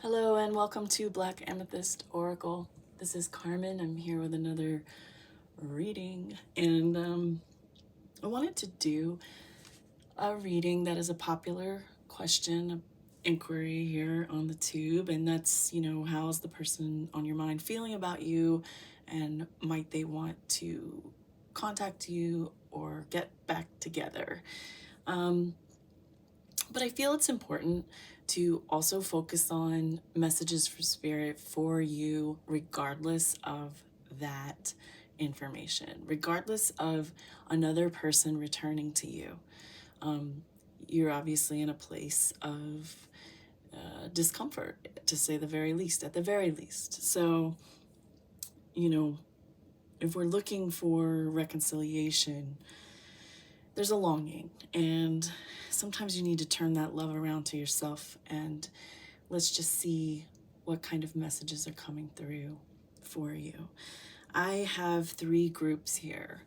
Hello and welcome to Black Amethyst Oracle. This is Carmen. I'm here with another reading, and I wanted to do a reading that is a popular question, inquiry here on the tube, and that's, how's the person on your mind feeling about you, and might they want to contact you or get back together? But I feel it's important to also focus on messages for spirit for you, regardless of that information, regardless of another person returning to you. You're obviously in a place of discomfort, to say the very least, at the very least. So, if we're looking for reconciliation, there's a longing, and sometimes you need to turn that love around to yourself, and let's just see what kind of messages are coming through for you. I have 3 groups here.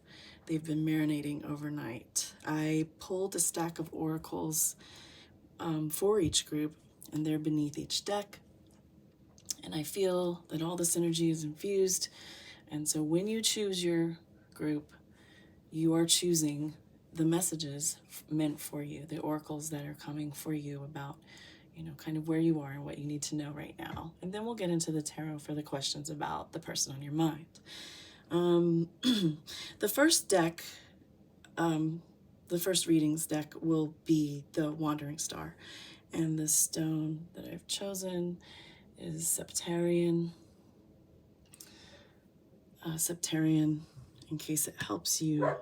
They've been marinating overnight. I pulled a stack of oracles for each group, and they're beneath each deck, and I feel that all this energy is infused. And so when you choose your group, you are choosing the messages meant for you, the oracles that are coming for you about, kind of where you are and what you need to know right now. And then we'll get into the tarot for the questions about the person on your mind. The first deck, the first readings deck will be the Wandering Star. And the stone that I've chosen is septarian. Septarian, in case it helps you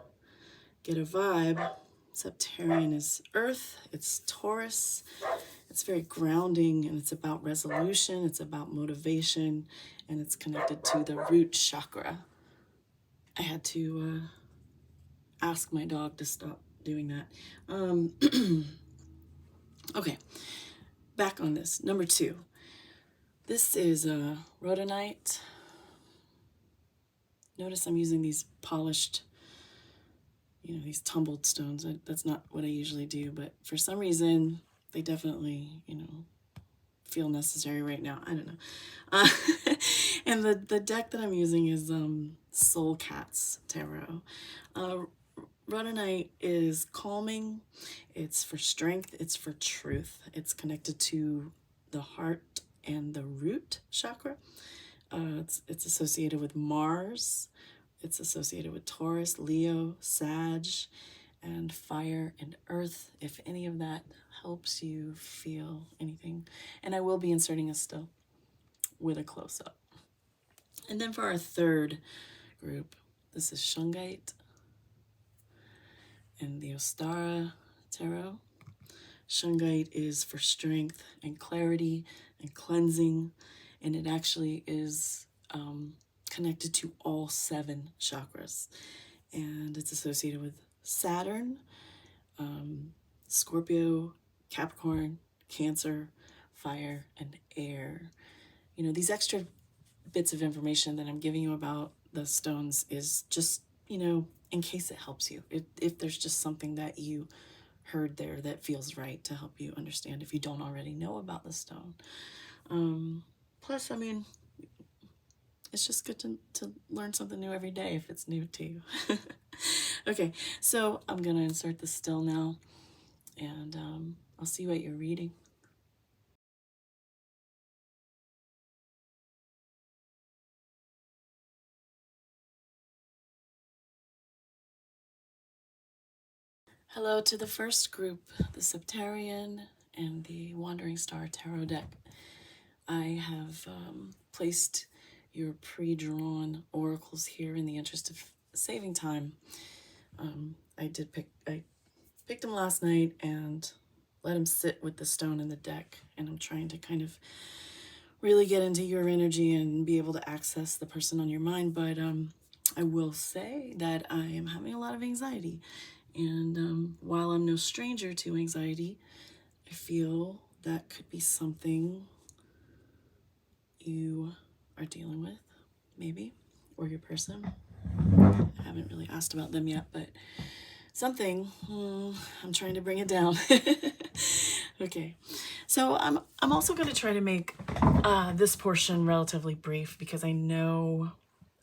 get a vibe. Septarian is earth, it's Taurus, it's very grounding, and it's about resolution, it's about motivation, and it's connected to the root chakra. I had to ask my dog to stop doing that. Okay, back on this. Number 2. This is rhodonite. Notice I'm using these polished, these tumbled stones. That's not what I usually do, but for some reason, they definitely, feel necessary right now. I don't know. And the deck that I'm using is Soul Cat's Tarot. Rhodonite is calming. It's for strength. It's for truth. It's connected to the heart and the root chakra. It's associated with Mars. It's associated with Taurus, Leo, Sag, and fire and earth, if any of that helps you feel anything. And I will be inserting a still with a close-up. And then for our third group, this is shungite and the Ostara Tarot. Shungite is for strength and clarity and cleansing, and it actually is connected to all 7 chakras. And it's associated with Saturn, Scorpio, Capricorn, Cancer, fire, and air. These extra bits of information that I'm giving you about the stones is just, in case it helps you. If there's just something that you heard there that feels right to help you understand if you don't already know about the stone. Plus, it's just good to learn something new every day if it's new to you. Okay, so I'm going to insert the still now, and I'll see what you're reading. Hello to the first group, the Septarian and the Wandering Star Tarot deck. I have placed your pre-drawn oracles here in the interest of saving time. I picked them last night and let them sit with the stone in the deck, and I'm trying to kind of really get into your energy and be able to access the person on your mind. But I will say that I am having a lot of anxiety, and while I'm no stranger to anxiety, I feel that could be something you are dealing with, maybe, or your person. I haven't really asked about them yet, but something. I'm trying to bring it down. Okay, so I'm also going to try to make this portion relatively brief because I know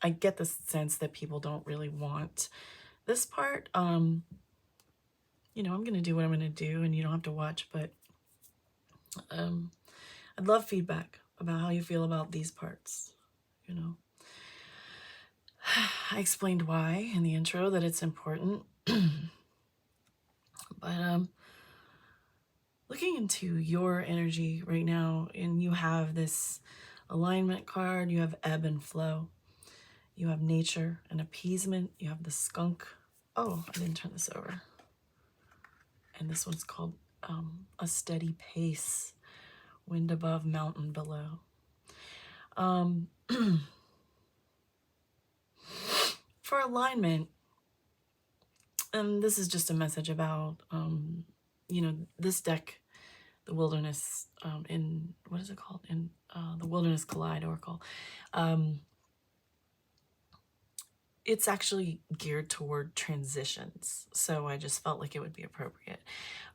I get the sense that people don't really want this part. You know, I'm going to do what I'm going to do, and you don't have to watch, but I'd love feedback about how you feel about these parts. You know, I explained why in the intro, that it's important, but looking into your energy right now, and you have this alignment card, you have ebb and flow, you have nature and appeasement, you have the skunk. Oh, I didn't turn this over. And this one's called a steady pace, wind above, mountain below. For alignment, and this is just a message about, you know, this deck, the Wilderness, in, what is it called? In the Wilderness Collide Oracle. It's actually geared toward transitions, so I just felt like it would be appropriate.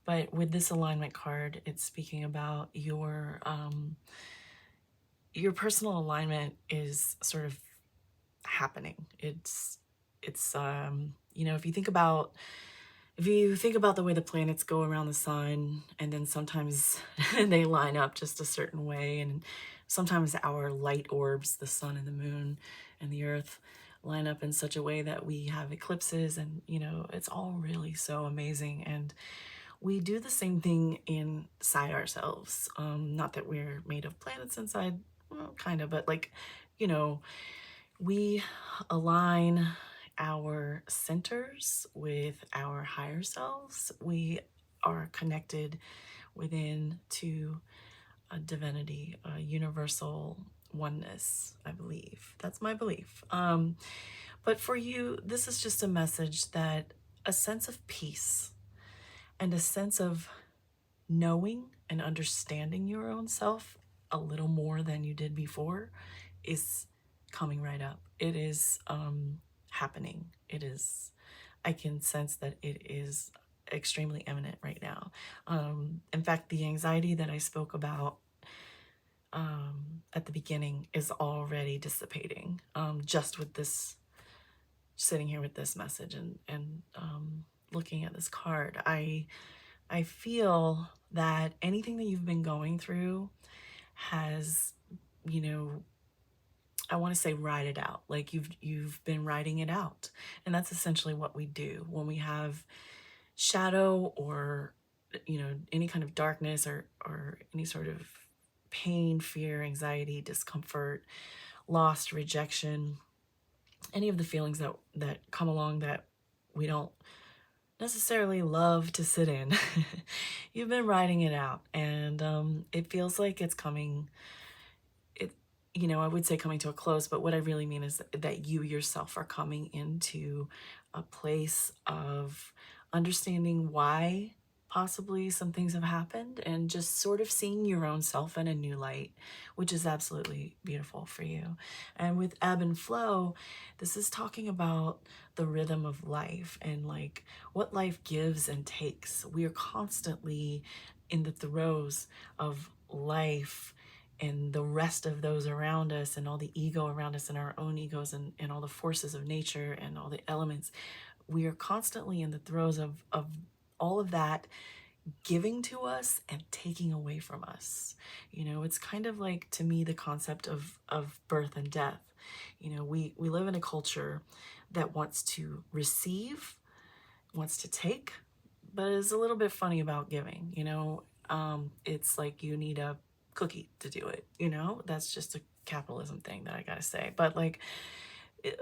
But with this alignment card, it's speaking about your personal alignment is sort of happening. It's you know, if you think about the way the planets go around the sun, and then sometimes they line up just a certain way, and sometimes our light orbs, the sun and the moon and the earth, line up in such a way that we have eclipses, and you know, it's all really so amazing. And we do the same thing inside ourselves. Not that we're made of planets inside, well, kind of, but like, you know, we align our centers with our higher selves. We are connected within to a divinity, a universal oneness, I believe. That's my belief. But for you, this is just a message that a sense of peace and a sense of knowing and understanding your own self a little more than you did before is coming right up. It is happening. It is, I can sense that it is extremely imminent right now. In fact, the anxiety that I spoke about at the beginning is already dissipating, just with this, sitting here with this message and looking at this card. I feel that anything that you've been going through has, you know, I want to say ride it out. Like you've been riding it out. And that's essentially what we do when we have shadow, or, you know, any kind of darkness, or any sort of pain, fear, anxiety, discomfort, loss, rejection, any of the feelings that come along that we don't necessarily love to sit in. You've been riding it out, and it feels like it's coming, you know, I would say coming to a close, but what I really mean is that you yourself are coming into a place of understanding why possibly some things have happened, and just sort of seeing your own self in a new light, which is absolutely beautiful for you. And with ebb and flow, this is talking about the rhythm of life and like what life gives and takes. We are constantly in the throes of life and the rest of those around us, and all the ego around us, and our own egos, and all the forces of nature and all the elements. We are constantly in the throes of all of that giving to us and taking away from us. You know, it's kind of like, to me, the concept of birth and death. You know, we live in a culture that wants to receive, wants to take, but is a little bit funny about giving. You know, it's like you need a cookie to do it. You know, that's just a capitalism thing that I gotta say. But like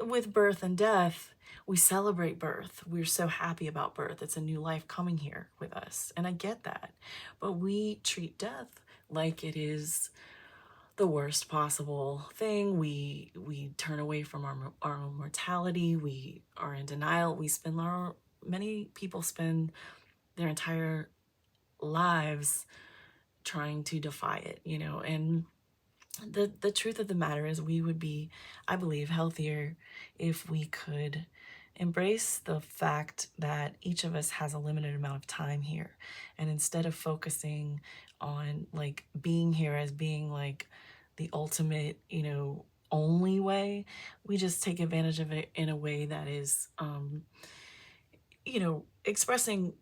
with birth and death, we celebrate birth. We're so happy about birth. It's a new life coming here with us, and I get that. But we treat death like it is the worst possible thing. We turn away from our own mortality. We are in denial. Many people spend their entire lives trying to defy it, you know. And the truth of the matter is, we would be, I believe, healthier if we could Embrace the fact that each of us has a limited amount of time here. And instead of focusing on like being here as being like the ultimate, you know, only way, we just take advantage of it in a way that is, you know, expressing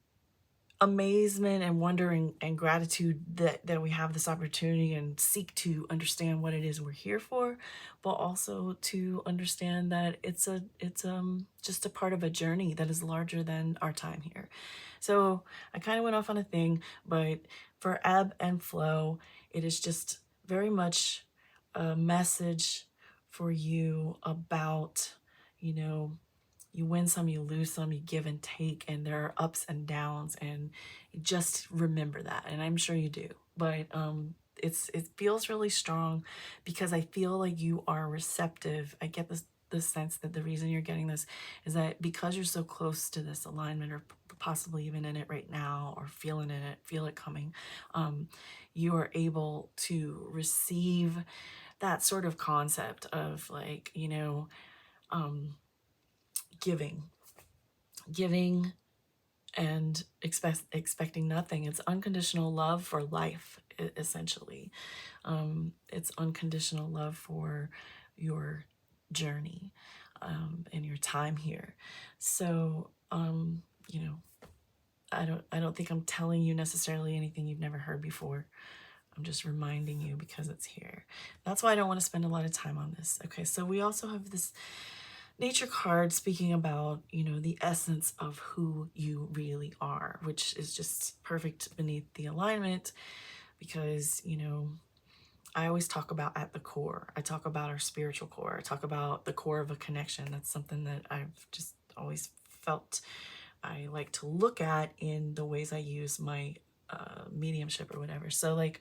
amazement and wonder and gratitude that we have this opportunity and seek to understand what it is we're here for, but also to understand that it's just a part of a journey that is larger than our time here. So I kind of went off on a thing, but for ebb and flow, it is just very much a message for you about, you know, you win some, you lose some, you give and take, and there are ups and downs, and just remember that. And I'm sure you do, but it feels really strong because I feel like you are receptive. I get the sense that the reason you're getting this is that because you're so close to this alignment, or possibly even in it right now, or feeling in it, feel it coming, you are able to receive that sort of concept of like, you know, giving and expecting nothing. It's unconditional love for life, essentially. It's unconditional love for your journey, and your time here. So, you know, I don't think I'm telling you necessarily anything you've never heard before. I'm just reminding you because it's here. That's why I don't want to spend a lot of time on this. Okay, so we also have this nature card speaking about, you know, the essence of who you really are, which is just perfect beneath the alignment because, you know, I always talk about at the core. I talk about our spiritual core. I talk about the core of a connection. That's something that I've just always felt I like to look at in the ways I use my mediumship or whatever. So like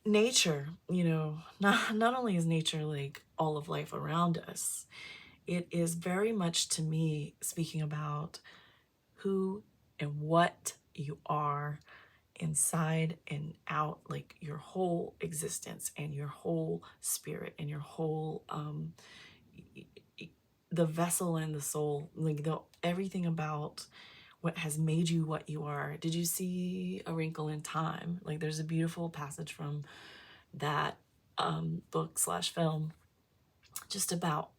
nature, you know, not only is nature like all of life around us, it is very much to me speaking about who and what you are inside and out, like your whole existence and your whole spirit and your whole the vessel and the soul, like everything about what has made you what you are. Did you see A Wrinkle in Time? Like there's a beautiful passage from that book slash film just about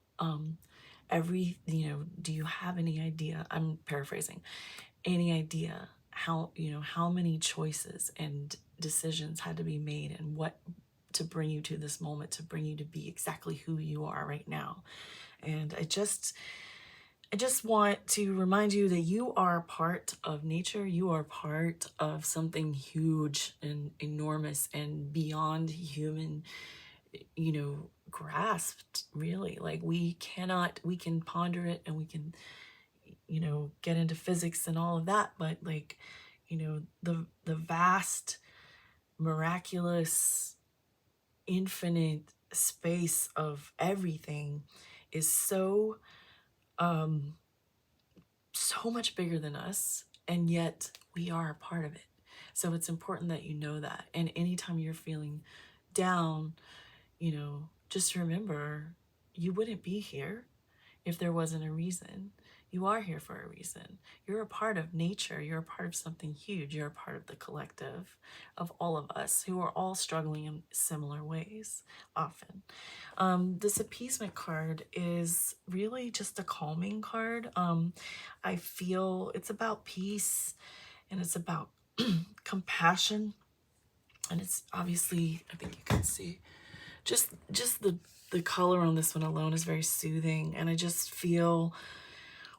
you know, do you have any idea, I'm paraphrasing, any idea how, you know, how many choices and decisions had to be made and what to bring you to this moment, to bring you to be exactly who you are right now. And I just want to remind you that you are part of nature. You are part of something huge and enormous and beyond human, you know, grasped, really. Like we can ponder it and we can, you know, get into physics and all of that, but like, you know, the vast, miraculous, infinite space of everything is so so much bigger than us, and yet we are a part of it. So it's important that you know that. And anytime you're feeling down, you know, just remember you wouldn't be here if there wasn't a reason. You are here for a reason. You're a part of nature. You're a part of something huge. You're a part of the collective of all of us who are all struggling in similar ways often. This appeasement card is really just a calming card. I feel it's about peace and it's about compassion. And it's obviously, I think you can see, just the color on this one alone is very soothing. And I just feel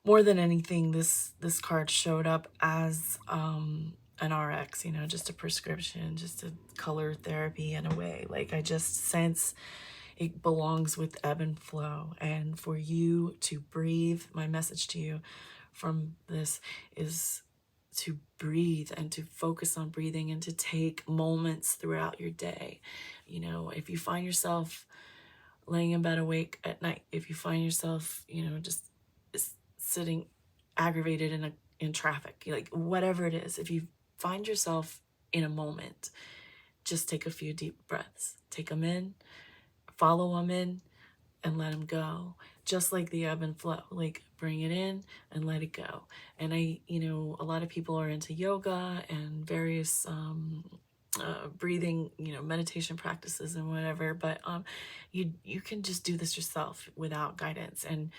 more than anything, this card showed up as an RX, you know, just a prescription, just a color therapy in a way. Like I just sense it belongs with ebb and flow. And for you to breathe, my message to you from this is to breathe and to focus on breathing and to take moments throughout your day. You know, if you find yourself laying in bed awake at night, if you find yourself, you know, just sitting aggravated in traffic, like whatever it is, if you find yourself in a moment, just take a few deep breaths, take them in, follow them in, and let them go. just like the ebb and flow, like bring it in and let it go. And I, you know, a lot of people are into yoga and various breathing, you know, meditation practices and whatever, but you can just do this yourself without guidance. And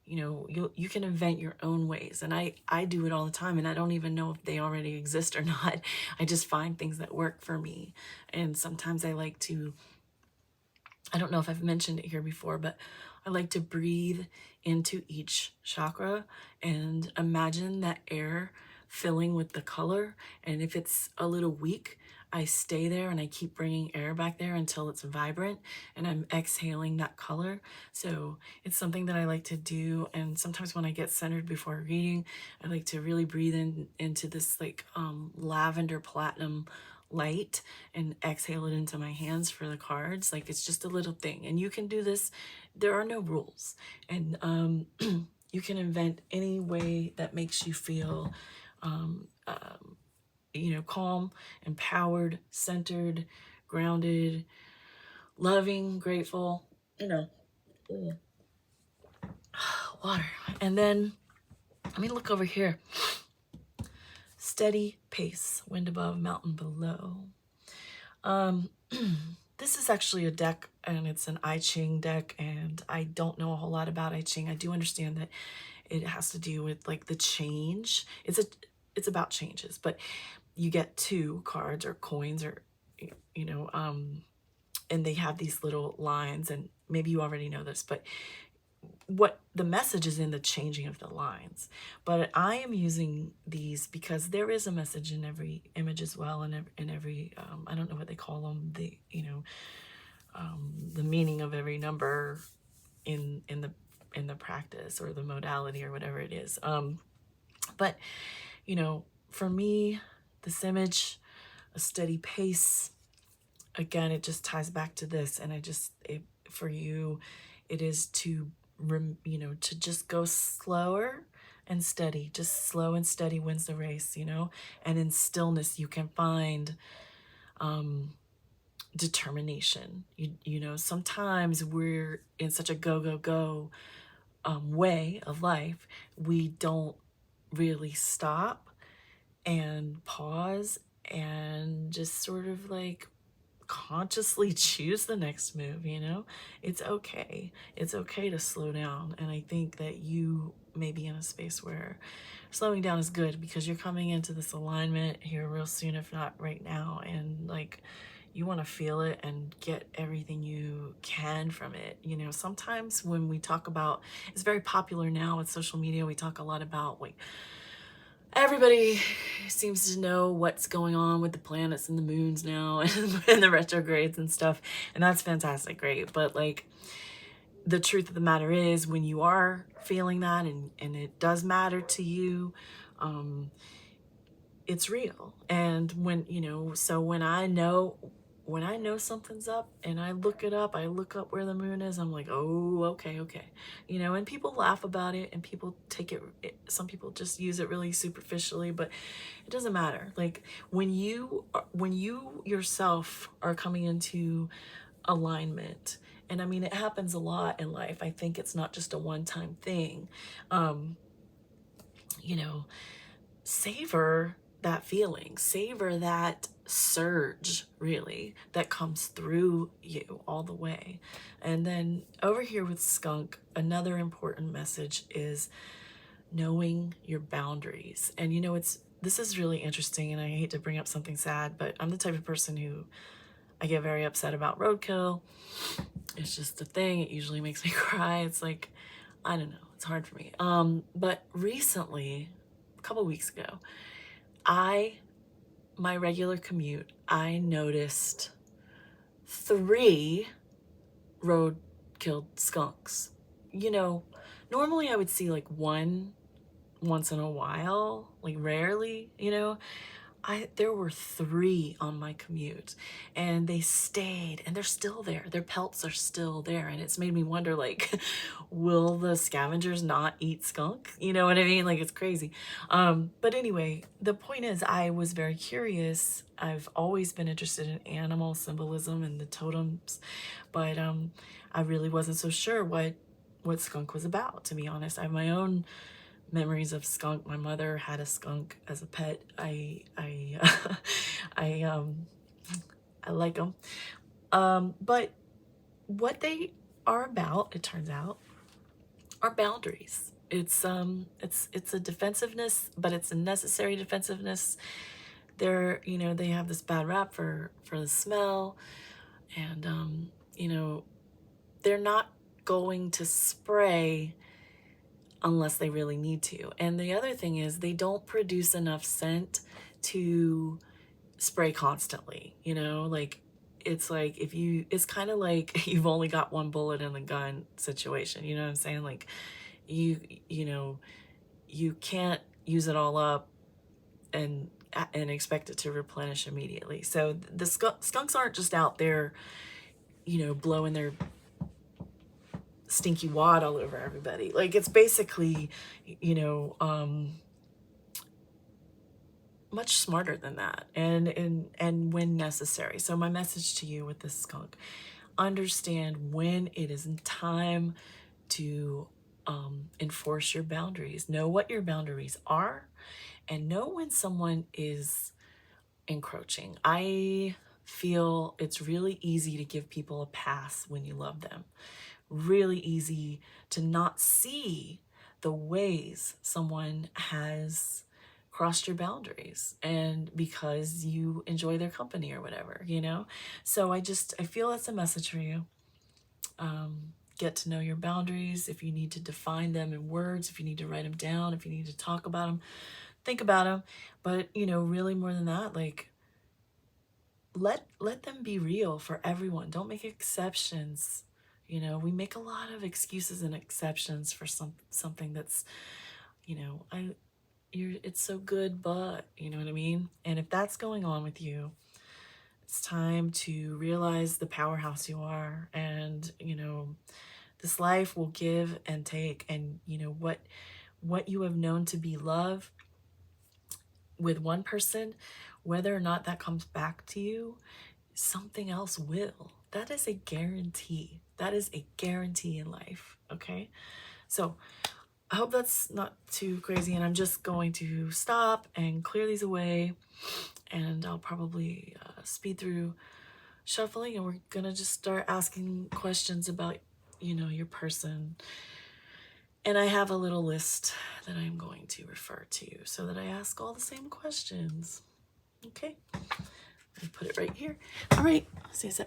you know, you can invent your own ways. And I do it all the time, and I don't even know if they already exist or not. I just find things that work for me. And sometimes I like to, I don't know if I've mentioned it here before, but I like to breathe into each chakra and imagine that air filling with the color. And if it's a little weak, I stay there and I keep bringing air back there until it's vibrant, and I'm exhaling that color. So it's something that I like to do. And sometimes when I get centered before reading, I like to really breathe into this like lavender platinum light and exhale it into my hands for the cards. Like, it's just a little thing, and you can do this. There are no rules, and you can invent any way that makes you feel you know, calm, empowered, centered, grounded, loving, grateful, you know. Water. And then let me look over here. Steady pace, wind above, mountain below. This is actually a deck, and it's an I-Ching deck, and I don't know a whole lot about I-Ching. I do understand that it has to do with like the change. It's about changes, but you get 2 cards or coins, or you know, and they have these little lines, and maybe you already know this, but what the message is in the changing of the lines. But I am using these because there is a message in every image as well, and in every I don't know what they call them, the, you know, the meaning of every number in the practice or the modality or whatever it is. But you know, for me, this image, a steady pace, again, it just ties back to this. And for you, it is to, you know, to just go slower and steady. Just slow and steady wins the race, you know. And in stillness, you can find determination. You know, sometimes we're in such a go way of life, we don't really stop and pause and just sort of like consciously choose the next move. You know, it's okay. It's okay to slow down. And I think that you may be in a space where slowing down is good, because you're coming into this alignment here real soon, if not right now. And like, you want to feel it and get everything you can from it. You know, sometimes when we talk about, it's very popular now with social media, we talk a lot about like, everybody seems to know what's going on with the planets and the moons now and the retrogrades and stuff. And that's fantastic, great. But like, the truth of the matter is, when you are feeling that and it does matter to you, it's real. And when, you know, so when I know something's up and I look it up, I look up where the moon is, I'm like, oh, okay. You know, and people laugh about it, and people take it, some people just use it really superficially, but it doesn't matter. Like, when you yourself are coming into alignment, and I mean, it happens a lot in life. I think it's not just a one-time thing. You know, savor that feeling, savor that surge, really, that comes through you all the way. And then over here with skunk, another important message is knowing your boundaries. And you know, this is really interesting, and I hate to bring up something sad, but I'm the type of person who, I get very upset about roadkill. It's just a thing. It usually makes me cry. It's like, I don't know, it's hard for me. But recently, a couple weeks ago, my regular commute, I noticed 3 road-killed skunks. You know, normally I would see like 1 once in a while, like rarely, you know. There were 3 on my commute, and they stayed, and they're still there. Their pelts are still there, and it's made me wonder, like, will the scavengers not eat skunk? You know what I mean? Like, it's crazy. But anyway, the point is, I was very curious. I've always been interested in animal symbolism and the totems, but I really wasn't so sure what what skunk was about, to be honest. I have my own memories of skunk. My mother had a skunk as a pet. I like them. But what they are about, it turns out, are boundaries. It's a defensiveness, but it's a necessary defensiveness. They're, you know, they have this bad rap for the smell, and you know, they're not going to spray unless they really need to. And the other thing is they don't produce enough scent to spray constantly, you know, like it's like if you, it's kind of like you've only got one bullet in the gun situation, you know what I'm saying? Like you know, you can't use it all up and expect it to replenish immediately. So the skunks aren't just out there, you know, blowing their stinky wad all over everybody. Like it's basically, you know, much smarter than that, and when necessary. So my message to you with this skunk: understand when it is time to enforce your boundaries. Know what your boundaries are, and know when someone is encroaching. I feel it's really easy to give people a pass when you love them. Really easy to not see the ways someone has crossed your boundaries, and because you enjoy their company or whatever, you know? So I feel that's a message for you. Get to know your boundaries. If you need to define them in words, if you need to write them down, if you need to talk about them, think about them. But, you know, really more than that, like, let them be real for everyone. Don't make exceptions. You know, we make a lot of excuses and exceptions for something that's, you know, it's so good, but, you know what I mean? And if that's going on with you, it's time to realize the powerhouse you are. And, you know, this life will give and take. And, you know, what you have known to be love with one person, whether or not that comes back to you, something else will. That is a guarantee. That is a guarantee in life. Okay. So I hope that's not too crazy, and I'm just going to stop and clear these away, and I'll probably speed through shuffling, and we're gonna just start asking questions about, you know, your person. And I have a little list that I'm going to refer to so that I ask all the same questions. Okay, let me put it right here. All right, see you.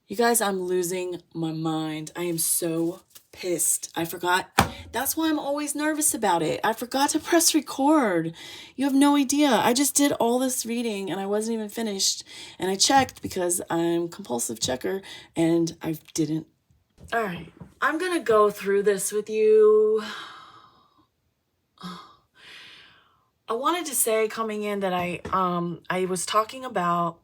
You guys, I'm losing my mind. I am so pissed. I forgot. That's why I'm always nervous about it. I forgot to press record. You have no idea. I just did all this reading and I wasn't even finished. And I checked because I'm a compulsive checker and I didn't. All right. I'm going to go through this with you. I wanted to say coming in that I was talking about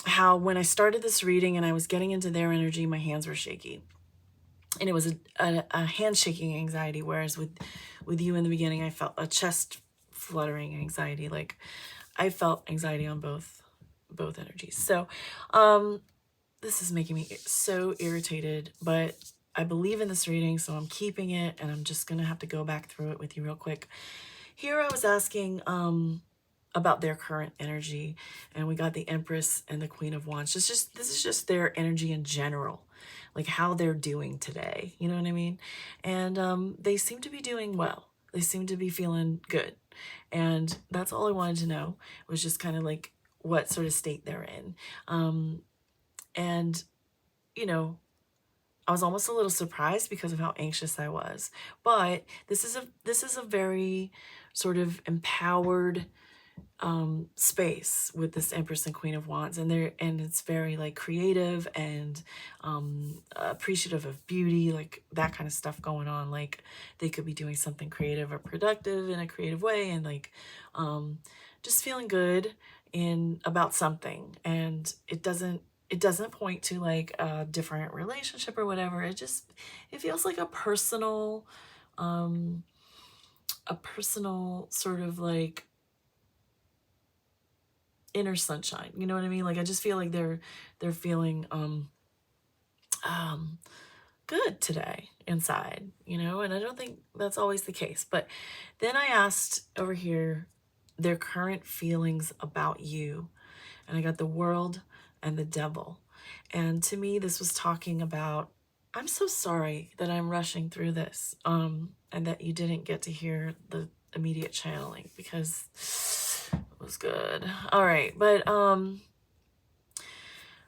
how when I started this reading and I was getting into their energy, my hands were shaky. And it was a hand-shaking anxiety, whereas with you in the beginning, I felt a chest fluttering anxiety. Like I felt anxiety on both energies. So this is making me so irritated, but I believe in this reading, so I'm keeping it, and I'm just gonna have to go back through it with you real quick. Here I was asking about their current energy, and we got the Empress and the Queen of Wands. This is just their energy in general, like how they're doing today. You know what I mean? And they seem to be doing well. They seem to be feeling good, and that's all I wanted to know, was just kind of like what sort of state they're in. And you know, I was almost a little surprised because of how anxious I was. But this is a very sort of empowered space with this Empress and Queen of Wands, and it's very like creative and appreciative of beauty, like that kind of stuff going on. Like they could be doing something creative or productive in a creative way, and like just feeling good in about something. And it doesn't point to like a different relationship or whatever. It feels like a personal a personal sort of like inner sunshine. You know what I mean? Like I just feel like they're feeling good today inside, you know, and I don't think that's always the case. But then I asked over here their current feelings about you, and I got the world and the devil. And to me, this was talking about, I'm so sorry that I'm rushing through this, and that you didn't get to hear the immediate channeling, because it was good. All right, but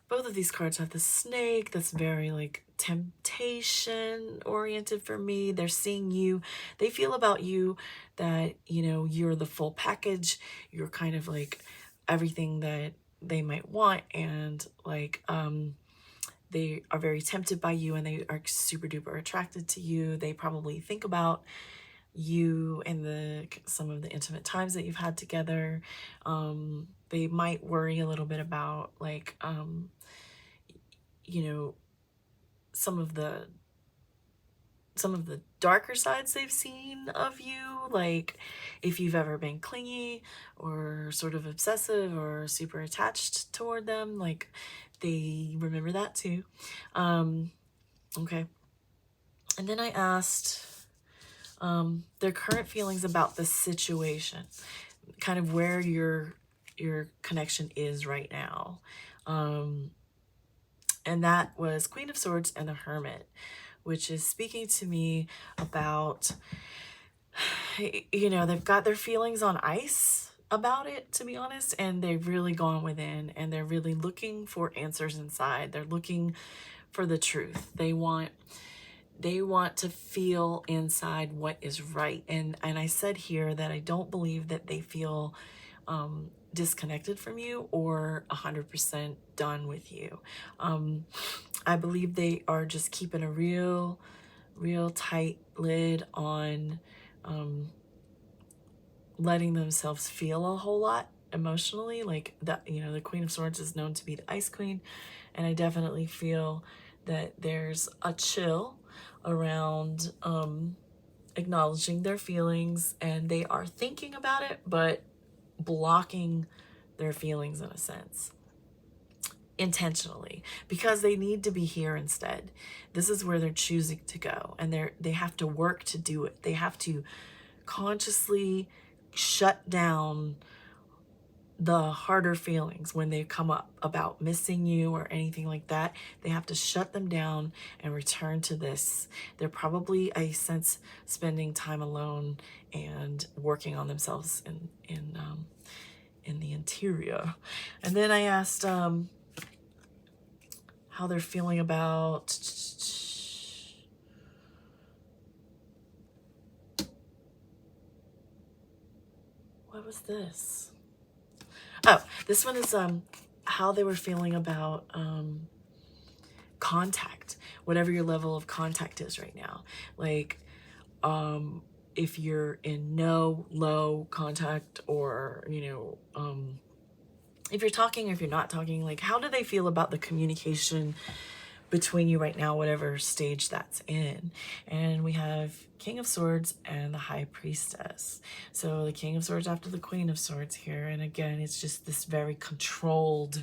both of these cards have the snake. That's very like temptation oriented for me. They're seeing you. They feel about you that, you know, you're the full package. You're kind of like everything that they might want. And like, they are very tempted by you, and they are super duper attracted to you. They probably think about you and some of the intimate times that you've had together. They might worry a little bit about like, you know, some of the darker sides they've seen of you, like if you've ever been clingy or sort of obsessive or super attached toward them, like they remember that too. Okay. And then I asked their current feelings about the situation, kind of where your connection is right now. And that was Queen of Swords and the Hermit, which is speaking to me about, you know, they've got their feelings on ice about it, to be honest, and they've really gone within, and they're really looking for answers inside. They're looking for the truth. They want to feel inside what is right. And I said here that I don't believe that they feel disconnected from you or 100% done with you. I believe they are just keeping a real tight lid on letting themselves feel a whole lot emotionally. Like that, you know, the Queen of Swords is known to be the Ice Queen, and I definitely feel that there's a chill around acknowledging their feelings, and they are thinking about it but blocking their feelings in a sense, intentionally, because they need to be here instead. This is where they're choosing to go, and they have to work to do it. They have to consciously shut down the harder feelings when they come up about missing you or anything like that. They have to shut them down and return to this. They're probably, I sense, spending time alone and working on themselves in the interior. And then I asked how they're feeling about what was this? Oh, this one is how they were feeling about contact, whatever your level of contact is right now. Like if you're in low contact, or, you know, if you're talking or if you're not talking, like how do they feel about the communication between you right now, whatever stage that's in. And we have King of Swords and the High Priestess. So the King of Swords after the Queen of Swords here. And again, it's just this very controlled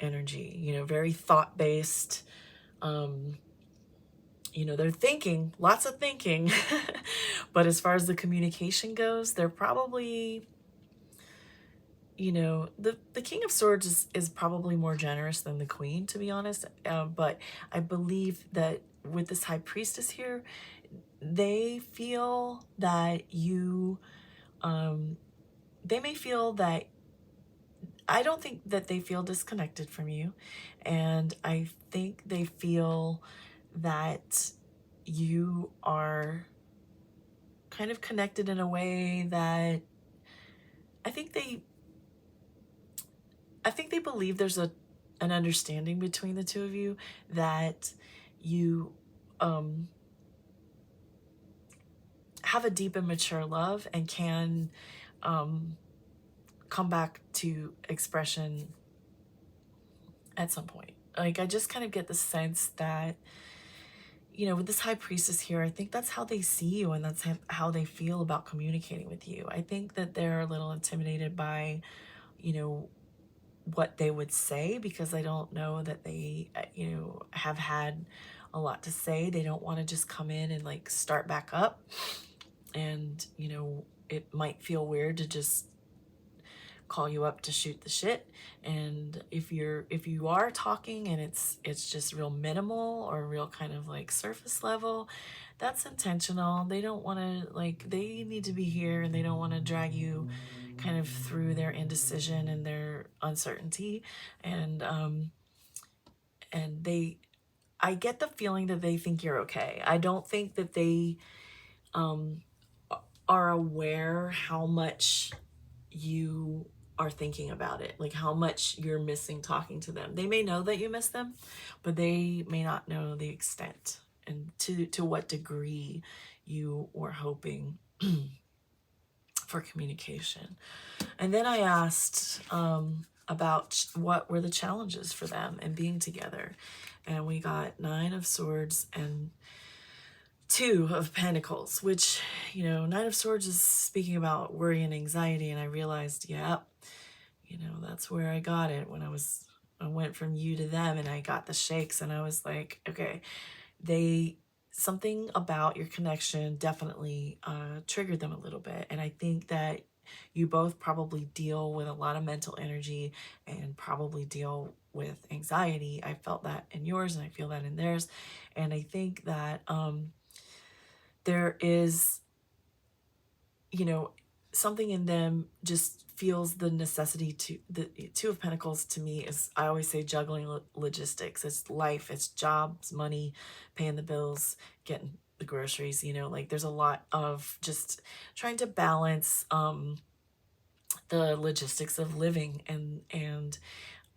energy, you know, very thought-based. You know, they're thinking, lots of thinking. But as far as the communication goes, they're probably, you know, the King of Swords is probably more generous than the Queen, to be honest. But I believe that with this High Priestess here, they feel that you, they may feel that, I don't think that they feel disconnected from you. And I think they feel that you are kind of connected in a way that I think they believe there's an understanding between the two of you, that you have a deep and mature love and can come back to expression at some point. Like I just kind of get the sense that, you know, with this high priestess here, I think that's how they see you, and that's how they feel about communicating with you. I think that they're a little intimidated by, you know, what they would say, because I don't know that they, you know, have had a lot to say. They don't want to just come in and like start back up. And, you know, it might feel weird to just call you up to shoot the shit. And if you are talking and it's just real minimal or real kind of like surface level, that's intentional. They don't want to, like, they need to be here, and they don't want to drag you kind of through their indecision and their uncertainty. And I get the feeling that they think you're okay. I don't think that they are aware how much you are thinking about it, like how much you're missing talking to them. They may know that you miss them, but they may not know the extent and to what degree you were hoping for communication. And then I asked about what were the challenges for them in being together, and we got 9 of Swords and 2 of Pentacles, which, you know, 9 of Swords is speaking about worry and anxiety. And I realized, yeah, you know, that's where I got it when I went from you to them, and I got the shakes, and I was like, okay, something about your connection definitely triggered them a little bit. And I think that you both probably deal with a lot of mental energy and probably deal with anxiety. I felt that in yours, and I feel that in theirs. And I think that there is, you know, something in them just feels the necessity to, the 2 of Pentacles to me is, I always say, juggling logistics. It's life, it's jobs, money, paying the bills, getting the groceries, you know, like there's a lot of just trying to balance the logistics of living. And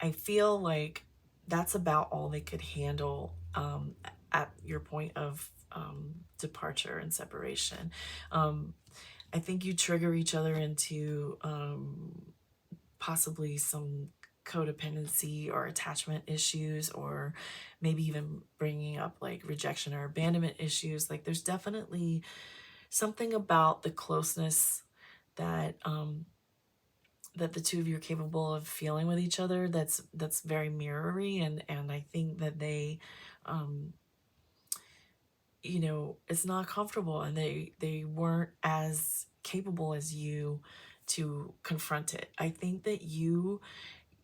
I feel like that's about all they could handle at your point of departure and separation. I think you trigger each other into possibly some codependency or attachment issues, or maybe even bringing up like rejection or abandonment issues. Like there's definitely something about the closeness that that the 2 of you are capable of feeling with each other that's very mirrory. And I think that they you know, it's not comfortable, and they weren't as capable as you to confront it. I think that you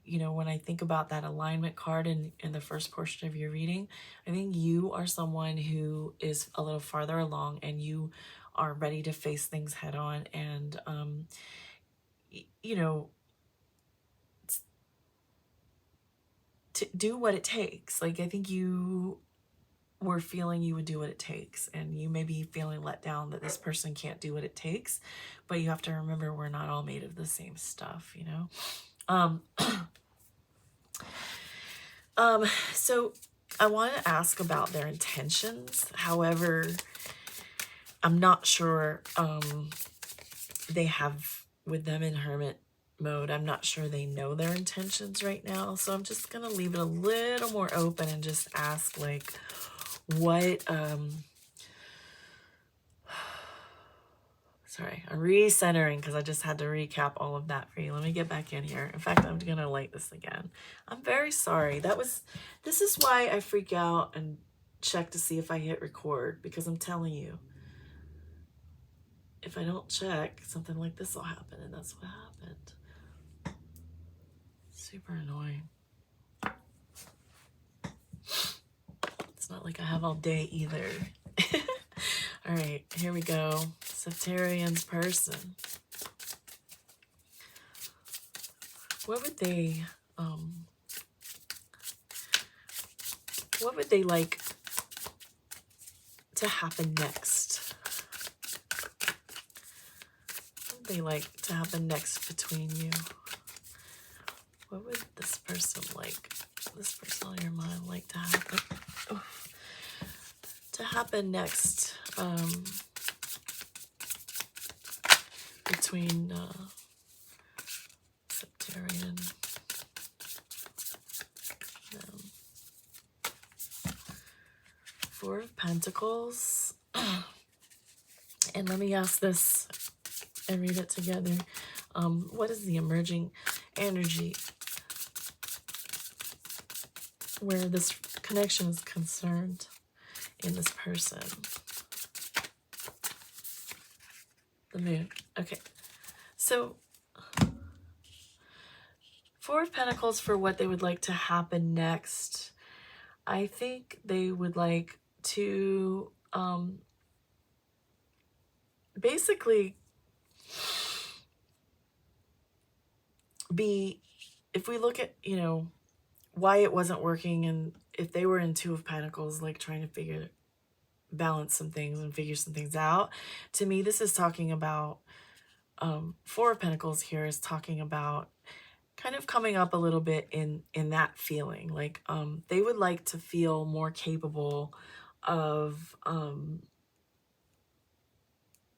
know, when I think about that alignment card in the first portion of your reading, I think you are someone who is a little farther along, and you are ready to face things head on, and you know, to do what it takes. Like I think you were feeling you would do what it takes, and you may be feeling let down that this person can't do what it takes, but you have to remember we're not all made of the same stuff, you know. So I want to ask about their intentions. However, I'm not sure they have, with them in hermit mode, I'm not sure they know their intentions right now. So I'm just gonna leave it a little more open and just ask, like, what sorry, I'm recentering because I just had to recap all of that for you. Let me get back in here. In fact, I'm gonna light this again. I'm very sorry. This is why I freak out and check to see if I hit record, because I'm telling you, if I don't check, something like this will happen, and that's what happened. Super annoying. It's not like I have all day either. All right, here we go. Septarian's person. What would they like to happen next? What would they like to happen next between you? What would this person on your mind like to happen? Oh, to happen next between Septarian Four of Pentacles. And let me ask this and read it together. What is the emerging energy where this connection is concerned in this person? The Moon. Okay. So, Four of Pentacles for what they would like to happen next. I think they would like to basically be, if we look at, you know, why it wasn't working, and if they were in Two of Pentacles, like trying to balance some things and figure some things out, to me this is talking about Four of Pentacles here is talking about kind of coming up a little bit in that feeling, like they would like to feel more capable of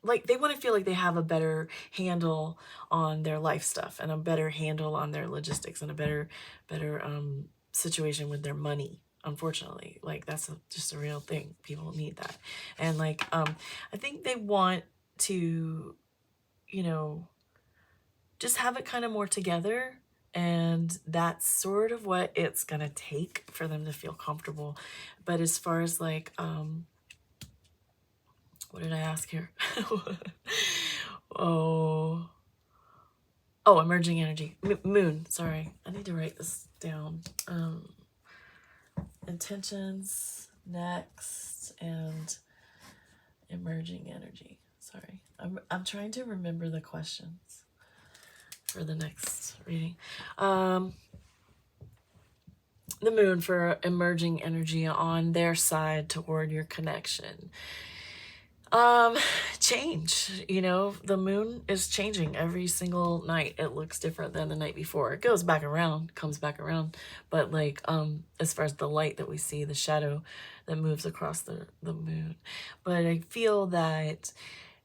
like they want to feel like they have a better handle on their life stuff, and a better handle on their logistics, and a better situation with their money. Unfortunately, like that's just a real thing. People need that. And like I think they want to, you know, just have it kind of more together, and that's sort of what it's gonna take for them to feel comfortable. But as far as like what did I ask here? oh, emerging energy. Moon, sorry. I need to write this down. Intentions next, and emerging energy. Sorry. I'm trying to remember the questions for the next reading. The Moon for emerging energy on their side toward your connection. Change, you know, the Moon is changing every single night. It looks different than the night before. It goes back around, comes back around. But like, as far as the light that we see, the shadow that moves across the Moon. But I feel that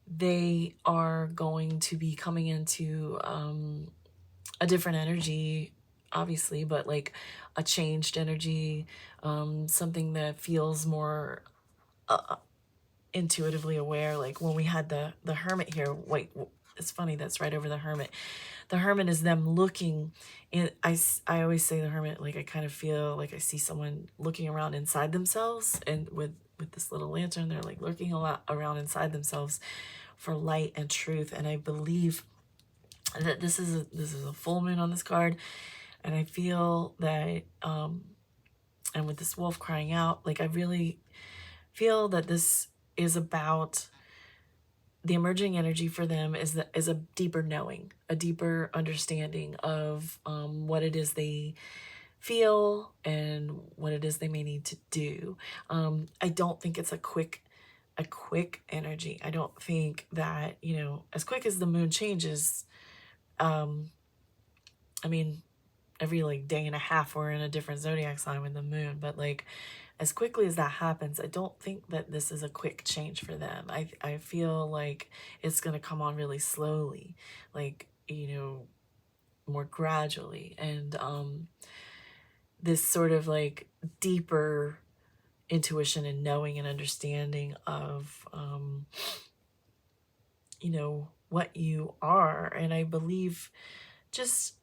they are going to be coming into, a different energy, obviously, but like a changed energy, something that feels more, intuitively aware. Like when we had the Hermit here, wait, it's funny, that's right over the Hermit. The Hermit is them looking in. I always say the Hermit, like I kind of feel like I see someone looking around inside themselves, and with this little lantern, they're like looking a lot around inside themselves for light and truth. And I believe that this is a full moon on this card, and I feel that and with this wolf crying out, like I really feel that this is about the emerging energy for them is a deeper knowing, a deeper understanding of what it is they feel and what it is they may need to do. I don't think it's a quick energy. I don't think that, you know, as quick as the Moon changes, I mean, every like day and a half we're in a different zodiac sign with the Moon, but like as quickly as that happens, I don't think that this is a quick change for them. I feel like it's going to come on really slowly, like, you know, more gradually. And this sort of like deeper intuition and knowing and understanding of, you know, what you are. And I believe just,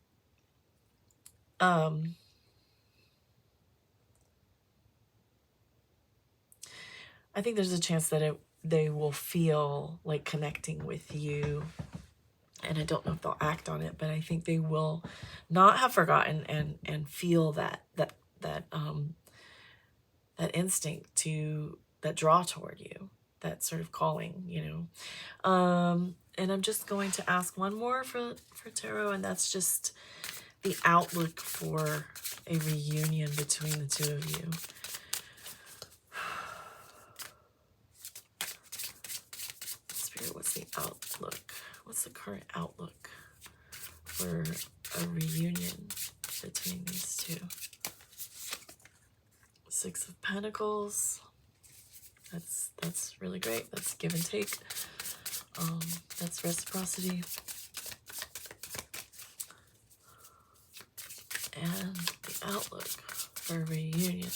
I think there's a chance that they will feel like connecting with you, and I don't know if they'll act on it, but I think they will not have forgotten and feel that instinct to, that draw toward you, that sort of calling, you know. And I'm just going to ask one more for tarot, and that's just the outlook for a reunion between the two of you. What's the outlook? What's the current outlook for a reunion between these two? Six of Pentacles. That's really great. That's give and take. That's reciprocity. And the outlook for a reunion.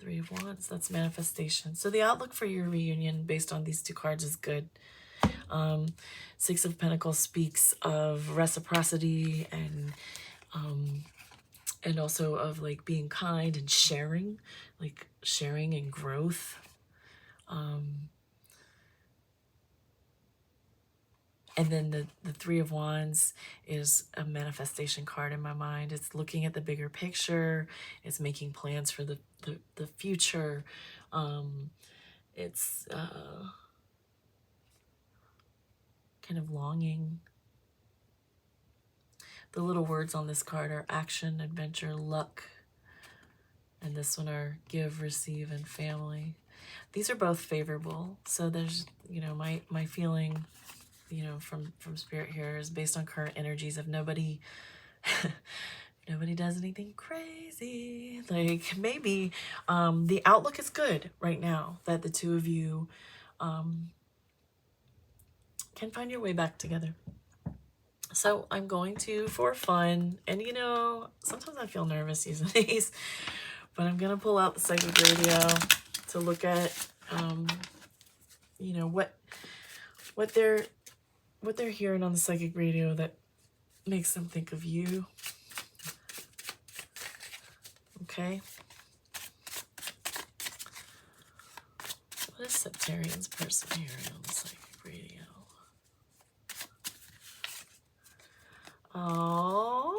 Three of Wands, that's manifestation. So the outlook for your reunion based on these two cards is good. Six of Pentacles speaks of reciprocity and also of like being kind and sharing, like sharing and growth. And then the Three of Wands is a manifestation card in my mind. It's looking at the bigger picture. It's making plans for the future. It's kind of longing. The little words on this card are action, adventure, luck. And this one are give, receive, and family. These are both favorable. So there's, you know, my feeling, you know, from Spirit here is based on current energies of nobody does anything crazy. Like maybe the outlook is good right now that the two of you can find your way back together. So I'm going to, for fun, and you know, sometimes I feel nervous using these, but I'm gonna pull out the psychic radio to look at you know, what they're hearing on the psychic radio that makes them think of you. Okay. What is Septarian's person hearing on the psychic radio? Oh.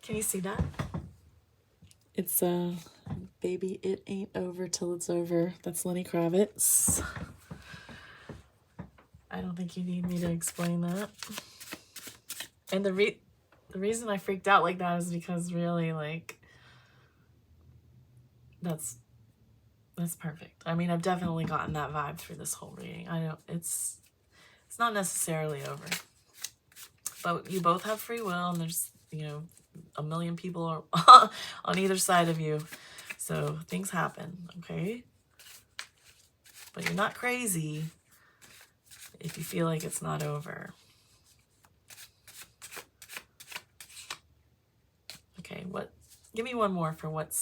Can you see that? It's Baby, It Ain't Over Till It's Over. That's Lenny Kravitz. I don't think you need me to explain that. And the reason I freaked out like that is because really, like, that's perfect. I mean, I've definitely gotten that vibe through this whole reading. It's not necessarily over. But you both have free will, and there's, you know, a million people are on either side of you. So things happen, okay? But you're not crazy if you feel like it's not over. Okay, give me one more for what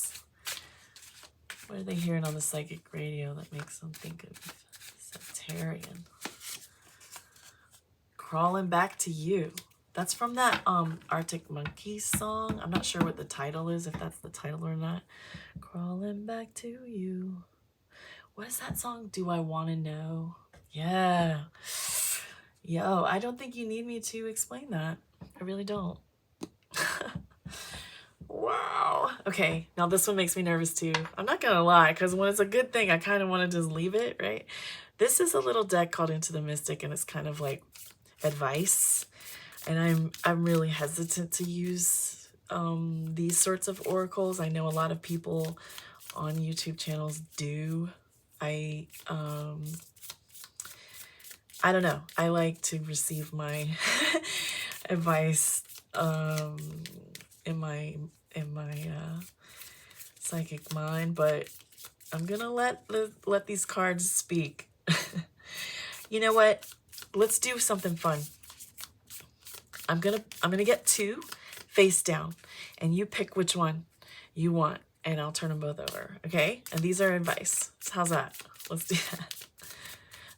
are they hearing on the psychic radio that makes them think of Septarian? Crawling Back to You. That's from that Arctic Monkeys song. I'm not sure what the title is, if that's the title or not. Crawling back to you. What is that song? Do I Want to Know? Yeah. Yo, I don't think you need me to explain that. I really don't. Wow. Okay, now this one makes me nervous too. I'm not gonna lie, because when it's a good thing, I kind of want to just leave it, right? This is a little deck called Into the Mystic, and it's kind of like advice. And I'm really hesitant to use these sorts of oracles. I know a lot of people on YouTube channels do. I don't know. I like to receive my advice in my psychic mind, but I'm gonna let these cards speak. You know what? Let's do something fun. I'm gonna get two face down, and you pick which one you want, and I'll turn them both over, okay? And these are advice. So how's that? Let's do that.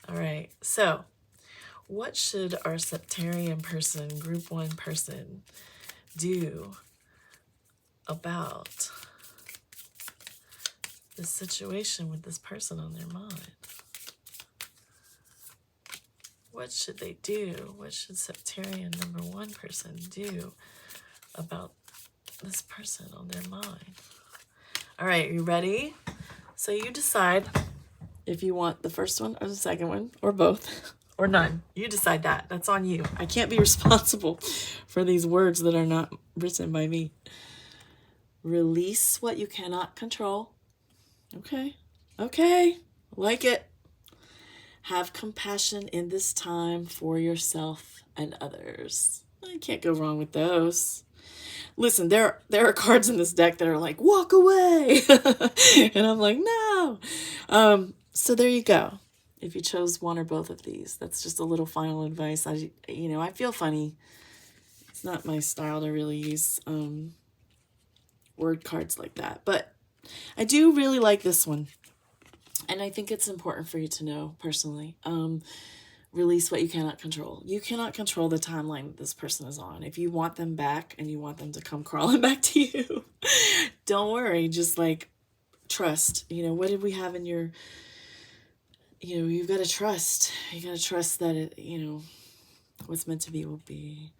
All right. So, what should our Septarian person, Group 1 person, do about this situation with this person on their mind? What should they do? What should Septarian number 1 person do about this person on their mind? All right, you ready? So you decide if you want the first one or the second one, or both, or none. You decide that. That's on you. I can't be responsible for these words that are not written by me. Release what you cannot control. Okay. Okay. Like it. Have compassion in this time for yourself and others. I can't go wrong with those. Listen, there are cards in this deck that are like, walk away. And I'm like, no. So there you go. If you chose one or both of these, that's just a little final advice. I feel funny. It's not my style to really use word cards like that. But I do really like this one. And I think it's important for you to know personally. Release what you cannot control. You cannot control the timeline that this person is on. If you want them back and you want them to come crawling back to you, don't worry. Just like trust. You know, what did we have in your, you know, you've got to trust. You got to trust that it, you know, what's meant to be will be.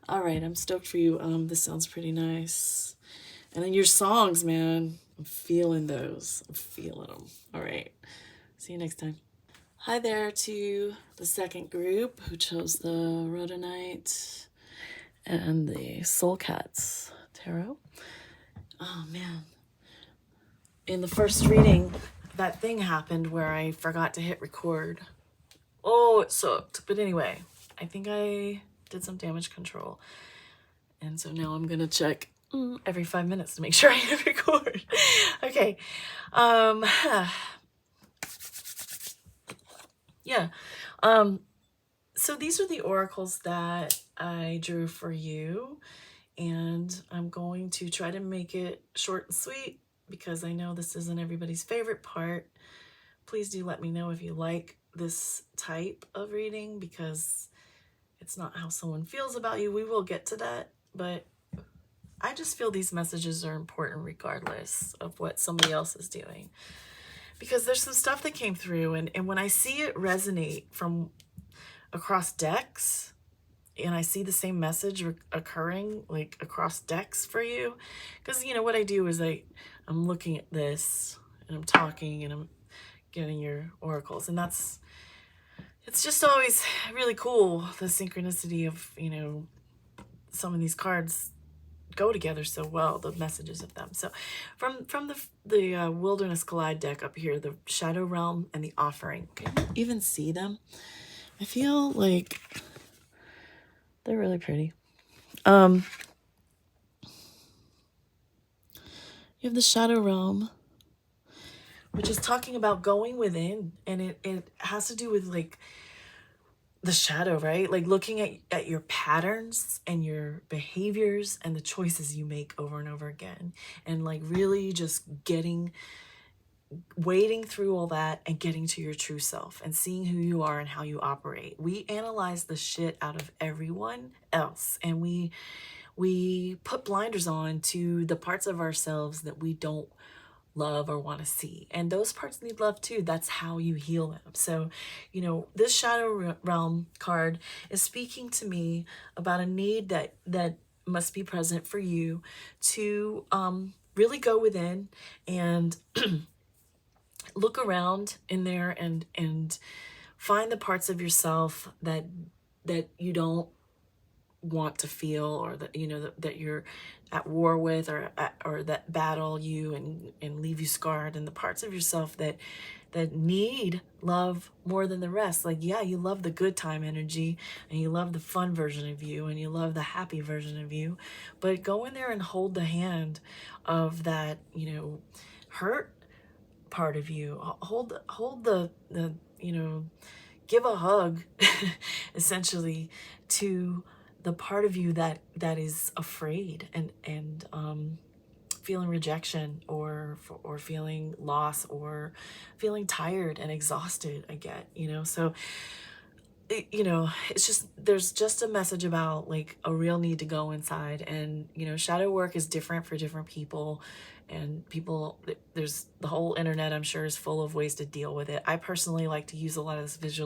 All right, I'm stoked for you. This sounds pretty nice. And then your songs, man. I'm feeling those. I'm feeling them. All right. See you next time. Hi there to the second group who chose the rhodonite and the Soul Cats Tarot. Oh, man. In the first reading, that thing happened where I forgot to hit record. Oh, it sucked. But anyway, I think I did some damage control. And so now I'm going to check every 5 minutes to make sure I hit record. Okay. Yeah. So these are the oracles that I drew for you, and I'm going to try to make it short and sweet because I know this isn't everybody's favorite part. Please do let me know if you like this type of reading, because it's not how someone feels about you. We will get to that, but I just feel these messages are important regardless of what somebody else is doing. Because there's some stuff that came through, and when I see it resonate from across decks, and I see the same message occurring like across decks for you, because you know what I do is I'm looking at this and I'm talking and I'm getting your oracles, and it's just always really cool, the synchronicity of, you know, some of these cards go together so well, the messages of them. So from the Wilderness Collide deck up here, the Shadow Realm and the Offering, can you even see them? I feel like they're really pretty. You have the Shadow Realm, which is talking about going within, and it has to do with like the shadow, right? Like looking at your patterns and your behaviors and the choices you make over and over again, and like really just wading through all that and getting to your true self and seeing who you are and how you operate. We analyze the shit out of everyone else, and we put blinders on to the parts of ourselves that we don't love or want to see, and those parts need love too. That's how you heal them. So, you know, this Shadow Realm card is speaking to me about a need that must be present for you to really go within and look around in there and find the parts of yourself that you don't want to feel, or that, you know, that you're at war with, or that battle you and leave you scarred, and the parts of yourself that need love more than the rest. Like, yeah, you love the good time energy, and you love the fun version of you, and you love the happy version of you, but go in there and hold the hand of that, you know, hurt part of you. Hold the you know, give a hug essentially to the part of you that is afraid and feeling rejection, or feeling loss, or feeling tired and exhausted. I get, you know, so you know, it's just, there's just a message about like a real need to go inside, and you know, shadow work is different for different people, and people, there's the whole internet, I'm sure, is full of ways to deal with it. I personally like to use a lot of this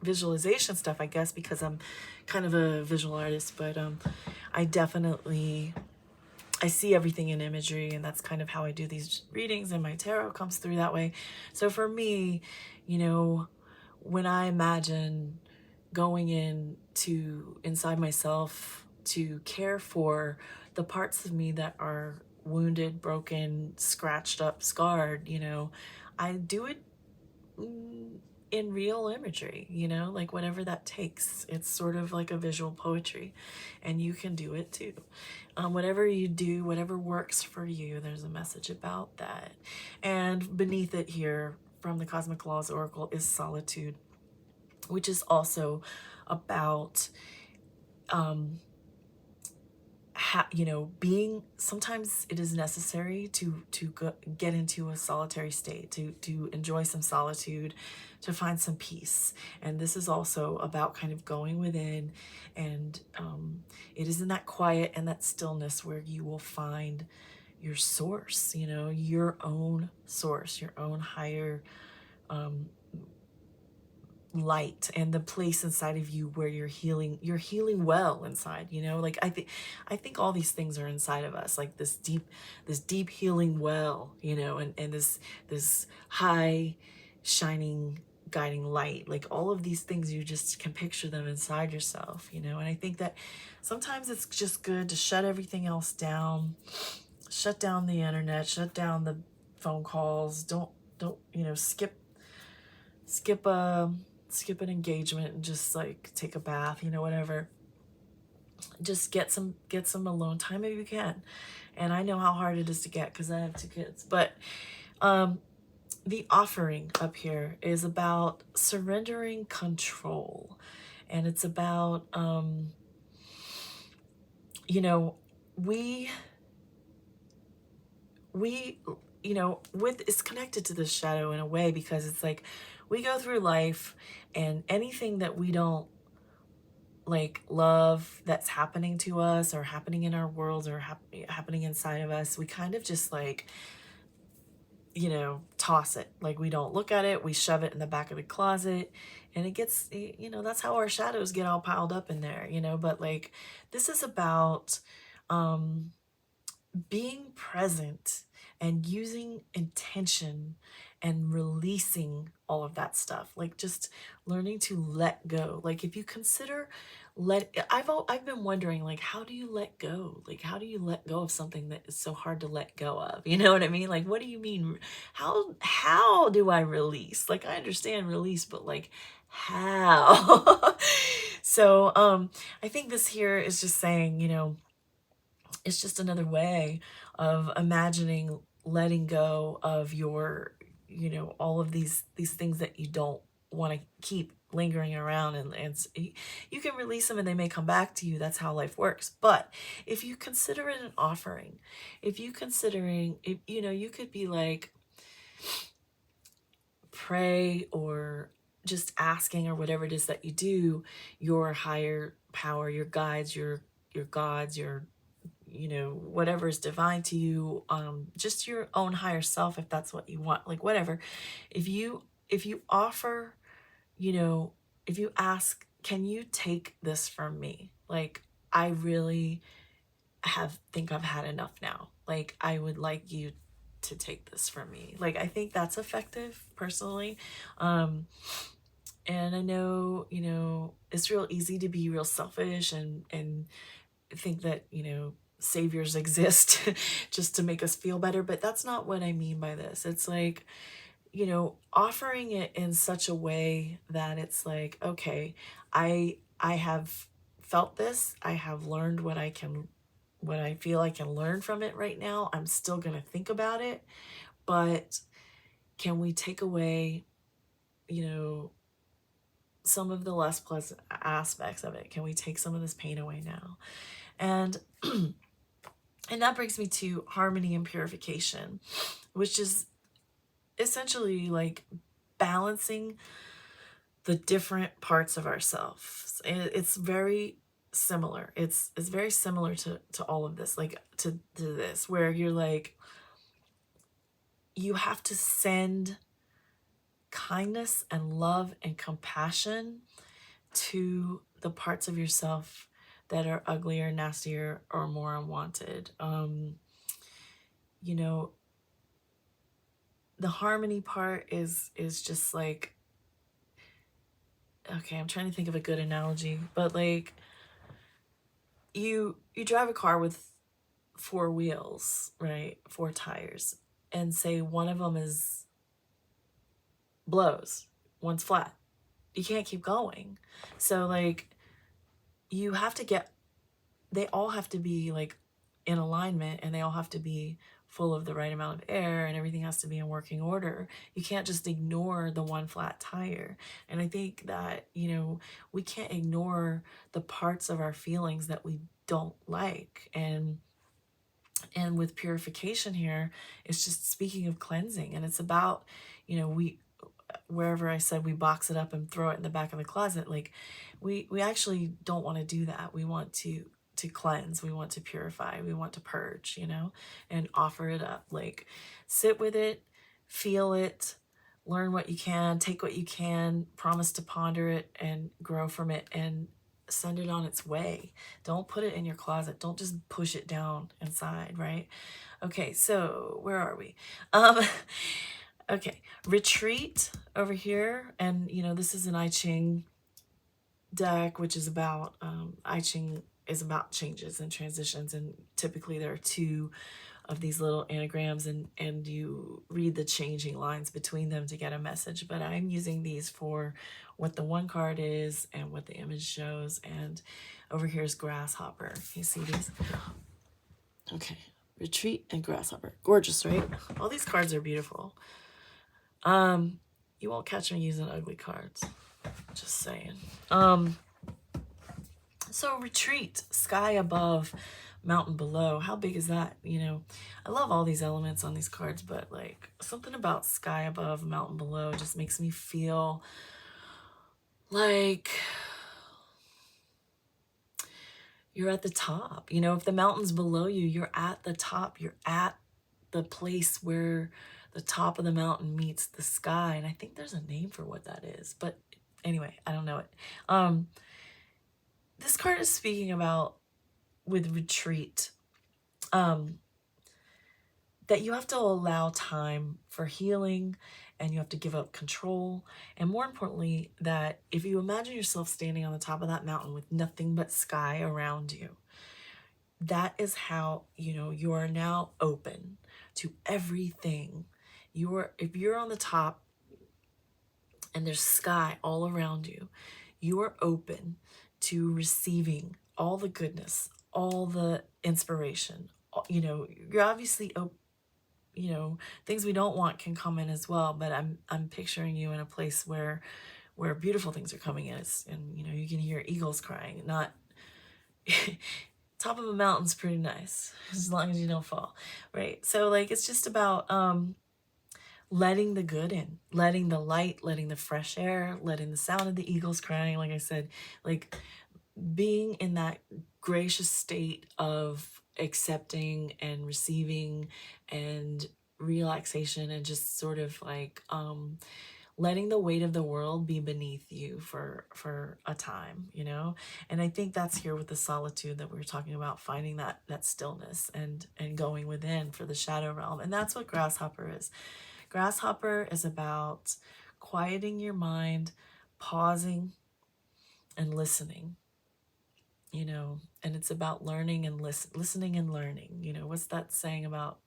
visualization stuff, I guess, because I'm kind of a visual artist, but I definitely, I see everything in imagery, and that's kind of how I do these readings, and my tarot comes through that way. So for me, you know, when I imagine going inside myself to care for the parts of me that are wounded, broken, scratched up, scarred, you know, I do it in real imagery, you know, like whatever that takes. It's sort of like a visual poetry, and you can do it too. Whatever you do, whatever works for you, there's a message about that. And beneath it here, from the Cosmic Laws Oracle, is solitude, which is also about being, sometimes it is necessary to get into a solitary state, to enjoy some solitude, to find some peace. And this is also about kind of going within, and it is in that quiet and that stillness where you will find your source, your own source, your own higher light, and the place inside of you where you're healing well inside. Like I think all these things are inside of us, like this deep healing well, and this high shining guiding light, like all of these things, you just can picture them inside yourself. And I think that sometimes it's just good to shut everything else down, shut down the internet, shut down the phone calls, don't skip an engagement and just like take a bath, whatever. Just get some alone time if you can. And I know how hard it is to get because I have 2 kids. But the offering up here is about surrendering control. And it's about it's connected to the shadow in a way, because it's like we go through life, and anything that we don't like love that's happening to us or happening in our worlds or happening inside of us, we kind of just like toss it. Like we don't look at it, we shove it in the back of the closet, and it gets that's how our shadows get all piled up in there. But like this is about being present and using intention and releasing all of that stuff, like just learning to let go. Like if you consider I've been wondering, like, how do you let go? Like, how do you let go of something that is so hard to let go of? You know what I mean? Like, what do you mean? How do I release? Like, I understand release, but like, how? So, I think this here is just saying, it's just another way of imagining letting go of your, all of these things that you don't want to keep lingering around, and you can release them and they may come back to you. That's how life works. But if you consider it an offering, if you you could be like, pray or just asking or whatever it is that you do, your higher power, your guides, your gods, your whatever is divine to you, just your own higher self, if that's what you want, like whatever. If you offer, if you ask, can you take this from me? Like, I really think I've had enough now. Like, I would like you to take this from me. Like, I think that's effective personally. And I know, it's real easy to be real selfish and think that, saviors exist just to make us feel better, but that's not what I mean by this. It's like, offering it in such a way that it's like, okay, I have felt this, I have learned what I feel I can learn from it right now. I'm still going to think about it, but can we take away, some of the less pleasant aspects of it? Can we take some of this pain away now? And and that brings me to harmony and purification, which is essentially like balancing the different parts of ourselves. It's very similar. It's very similar to all of this, like to this, where you're like, you have to send kindness and love and compassion to the parts of yourself that are uglier, nastier, or more unwanted. The harmony part is just like, okay, I'm trying to think of a good analogy, but like you drive a car with 4 wheels, right? 4 tires, and say one of them blows, one's flat. You can't keep going. So like you have to they all have to be like in alignment, and they all have to be full of the right amount of air, and everything has to be in working order. You can't just ignore the one flat tire. And I think that, we can't ignore the parts of our feelings that we don't like. And with purification here, it's just speaking of cleansing, and it's about, you know, wherever I said we box it up and throw it in the back of the closet, like we actually don't want to do that. We want to cleanse, we want to purify, we want to purge, you know, and offer it up. Like, sit with it, feel it, learn what you can, take what you can, promise to ponder it and grow from it, and send it on its way. Don't put it in your closet. Don't just push it down inside, right? Okay, so where are we? Okay, retreat over here. And, you know, this is an I-Ching deck, which is about, I-Ching is about changes and transitions. And typically there are 2 of these little anagrams, and you read the changing lines between them to get a message. But I'm using these for what the one card is and what the image shows. And over here is grasshopper. You see these? Okay, retreat and grasshopper. Gorgeous, right? All these cards are beautiful. You won't catch me using ugly cards. Just saying. So retreat, sky above, mountain below. How big is that? You know, I love all these elements on these cards, but like something about sky above, mountain below just makes me feel like you're at the top. You know, if the mountain's below you, you're at the top. You're at the place where the top of the mountain meets the sky. And I think there's a name for what that is. But anyway, I don't know it. This card is speaking about, with retreat, that you have to allow time for healing, and you have to give up control. And more importantly, that if you imagine yourself standing on the top of that mountain with nothing but sky around you, that is how, you know, you are now open to everything. If you're on the top and there's sky all around you, you are open to receiving all the goodness, all the inspiration. You know, you're obviously open. You know, things we don't want can come in as well, but I'm picturing you in a place where beautiful things are coming in. And you know, you can hear eagles crying. Not top of a mountain's pretty nice as long as you don't fall, right? So like, it's just about letting the good in, letting the light, letting the fresh air, letting the sound of the eagles crying, like I said, like being in that gracious state of accepting and receiving and relaxation, and just sort of like letting the weight of the world be beneath you for a time, you know. And I think that's here with the solitude that we were talking about, finding that stillness and going within for the shadow realm. And that's what grasshopper is. Grasshopper is about quieting your mind, pausing and listening, you know. And it's about learning and listening and learning. You know, what's that saying about,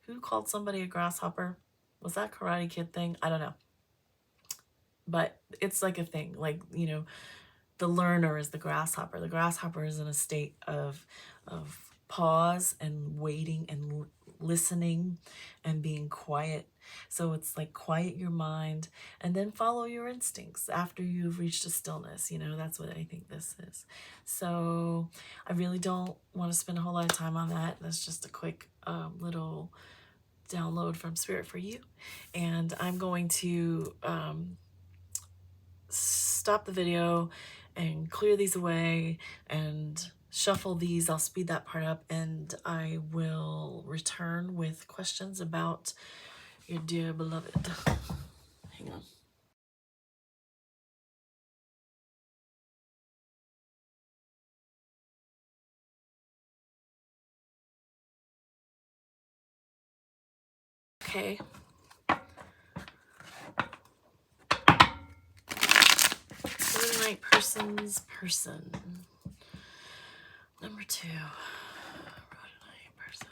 who called somebody a grasshopper? Was that Karate Kid thing? I don't know. But it's like a thing, like, you know, the learner is the grasshopper. The grasshopper is in a state of pause and waiting and listening and being quiet. So it's like, quiet your mind and then follow your instincts after you've reached a stillness. You know, that's what I think this is. So I really don't want to spend a whole lot of time on that. That's just a quick little download from Spirit for you. And I'm going to stop the video and clear these away and shuffle these. I'll speed that part up, and I will return with questions about your dear beloved. Hang on. Okay. Rhodonite person's person. Number 2. Rhodonite person.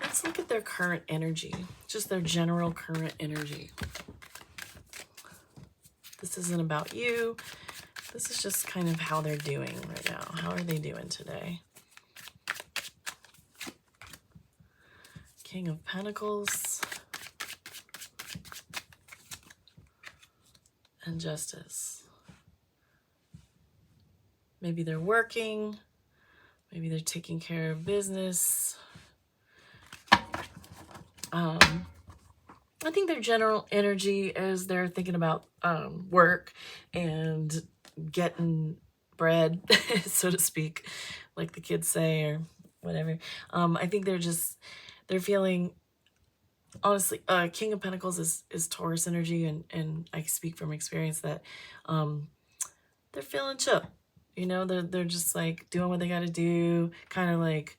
Let's look at their current energy. Just their general current energy. This isn't about you. This is just kind of how they're doing right now. How are they doing today? King of Pentacles. And Justice. Maybe they're working. Maybe they're taking care of business. I think their general energy is they're thinking about work and getting bread, so to speak, like the kids say, or whatever. I think they're feeling, honestly, King of Pentacles is Taurus energy, and I speak from experience that they're feeling chill. You know, they're just like doing what they got to do, kind of like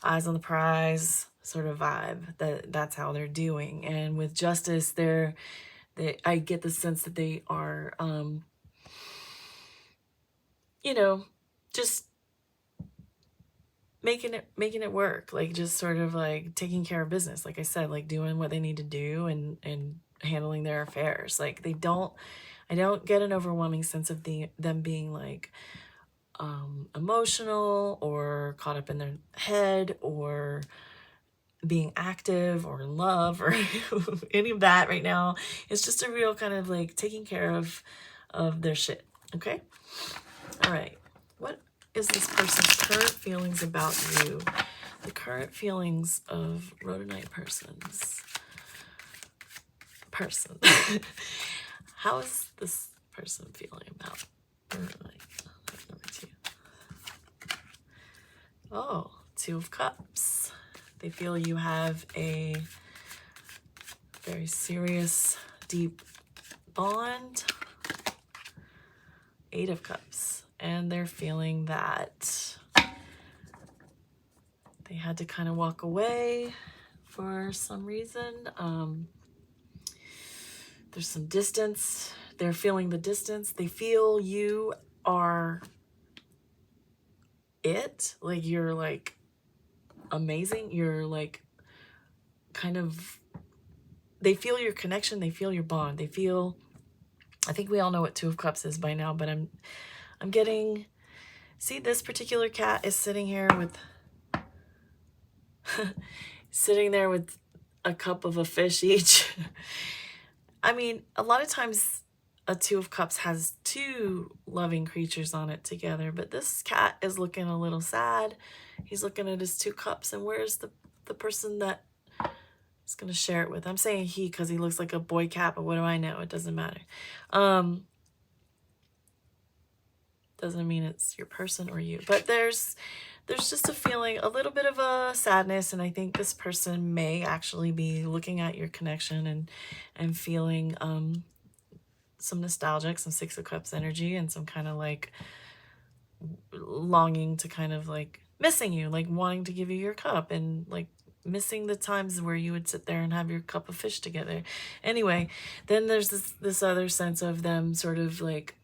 eyes on the prize sort of vibe. That's how they're doing. And with Justice, I get the sense that they are, you know, just making it work, like just sort of like taking care of business, like I said, like doing what they need to do and handling their affairs. Like I don't get an overwhelming sense of them being like emotional or caught up in their head or being active or in love or any of that right now. It's just a real kind of like taking care of their shit. Okay. All right. What is this person's current feelings about you? The current feelings of rhodonite person. How is this person feeling about rhodonite? Number 2. Oh, 2 of Cups. They feel you have a very serious, deep bond. 8 of Cups. And they're feeling that they had to kind of walk away for some reason. There's some distance. They're feeling the distance. They feel you are it. Like you're like amazing. You're like kind of, they feel your connection. They feel your bond. They feel, I think we all know what 2 of Cups is by now, but I'm getting, see, this particular cat is sitting here with, sitting there with a cup of a fish each. I mean, a lot of times a 2 of Cups has 2 loving creatures on it together, but this cat is looking a little sad. He's looking at his 2 cups, and where's the person that is going to share it with? I'm saying he because he looks like a boy cat, but what do I know? It doesn't matter. Doesn't mean it's your person or you, but there's just a feeling, a little bit of a sadness, and I think this person may actually be looking at your connection and feeling some nostalgic, some 6 of Cups energy, and some kind of like longing to kind of like missing you, like wanting to give you your cup and like missing the times where you would sit there and have your cup of fish together. Anyway, then there's this other sense of them sort of like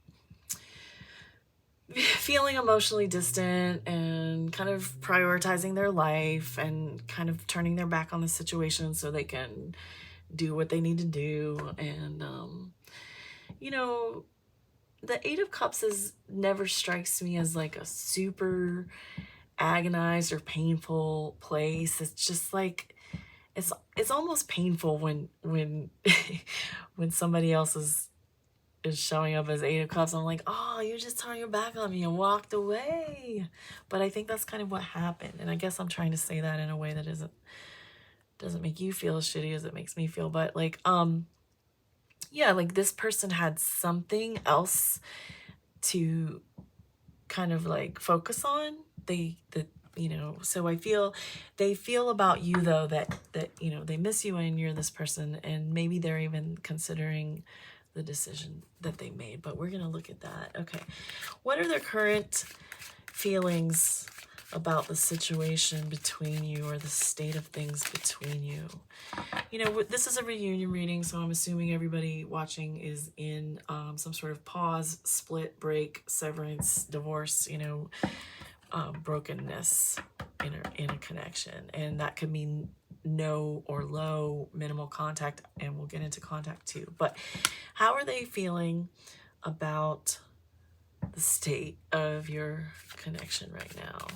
feeling emotionally distant and kind of prioritizing their life and kind of turning their back on the situation so they can do what they need to do. And you know, the 8 of Cups never strikes me as like a super agonized or painful place. It's just like it's almost painful when when somebody else is showing up as 8 of Cups. I'm like, oh, you just turned your back on me and walked away. But I think that's kind of what happened, and I guess I'm trying to say that in a way that doesn't make you feel as shitty as it makes me feel. But like yeah, like this person had something else to kind of like focus on. You know, so I feel they feel about you though that you know, they miss you and you're this person, and maybe they're even considering the decision that they made, but we're going to look at that. Okay. What are their current feelings about the situation between you, or the state of things between you? You know, this is a reunion reading, so I'm assuming everybody watching is in some sort of pause, split, break, severance, divorce, you know, brokenness in a connection. And that could mean no or low, minimal contact, and we'll get into contact too. But how are they feeling about the state of your connection right now?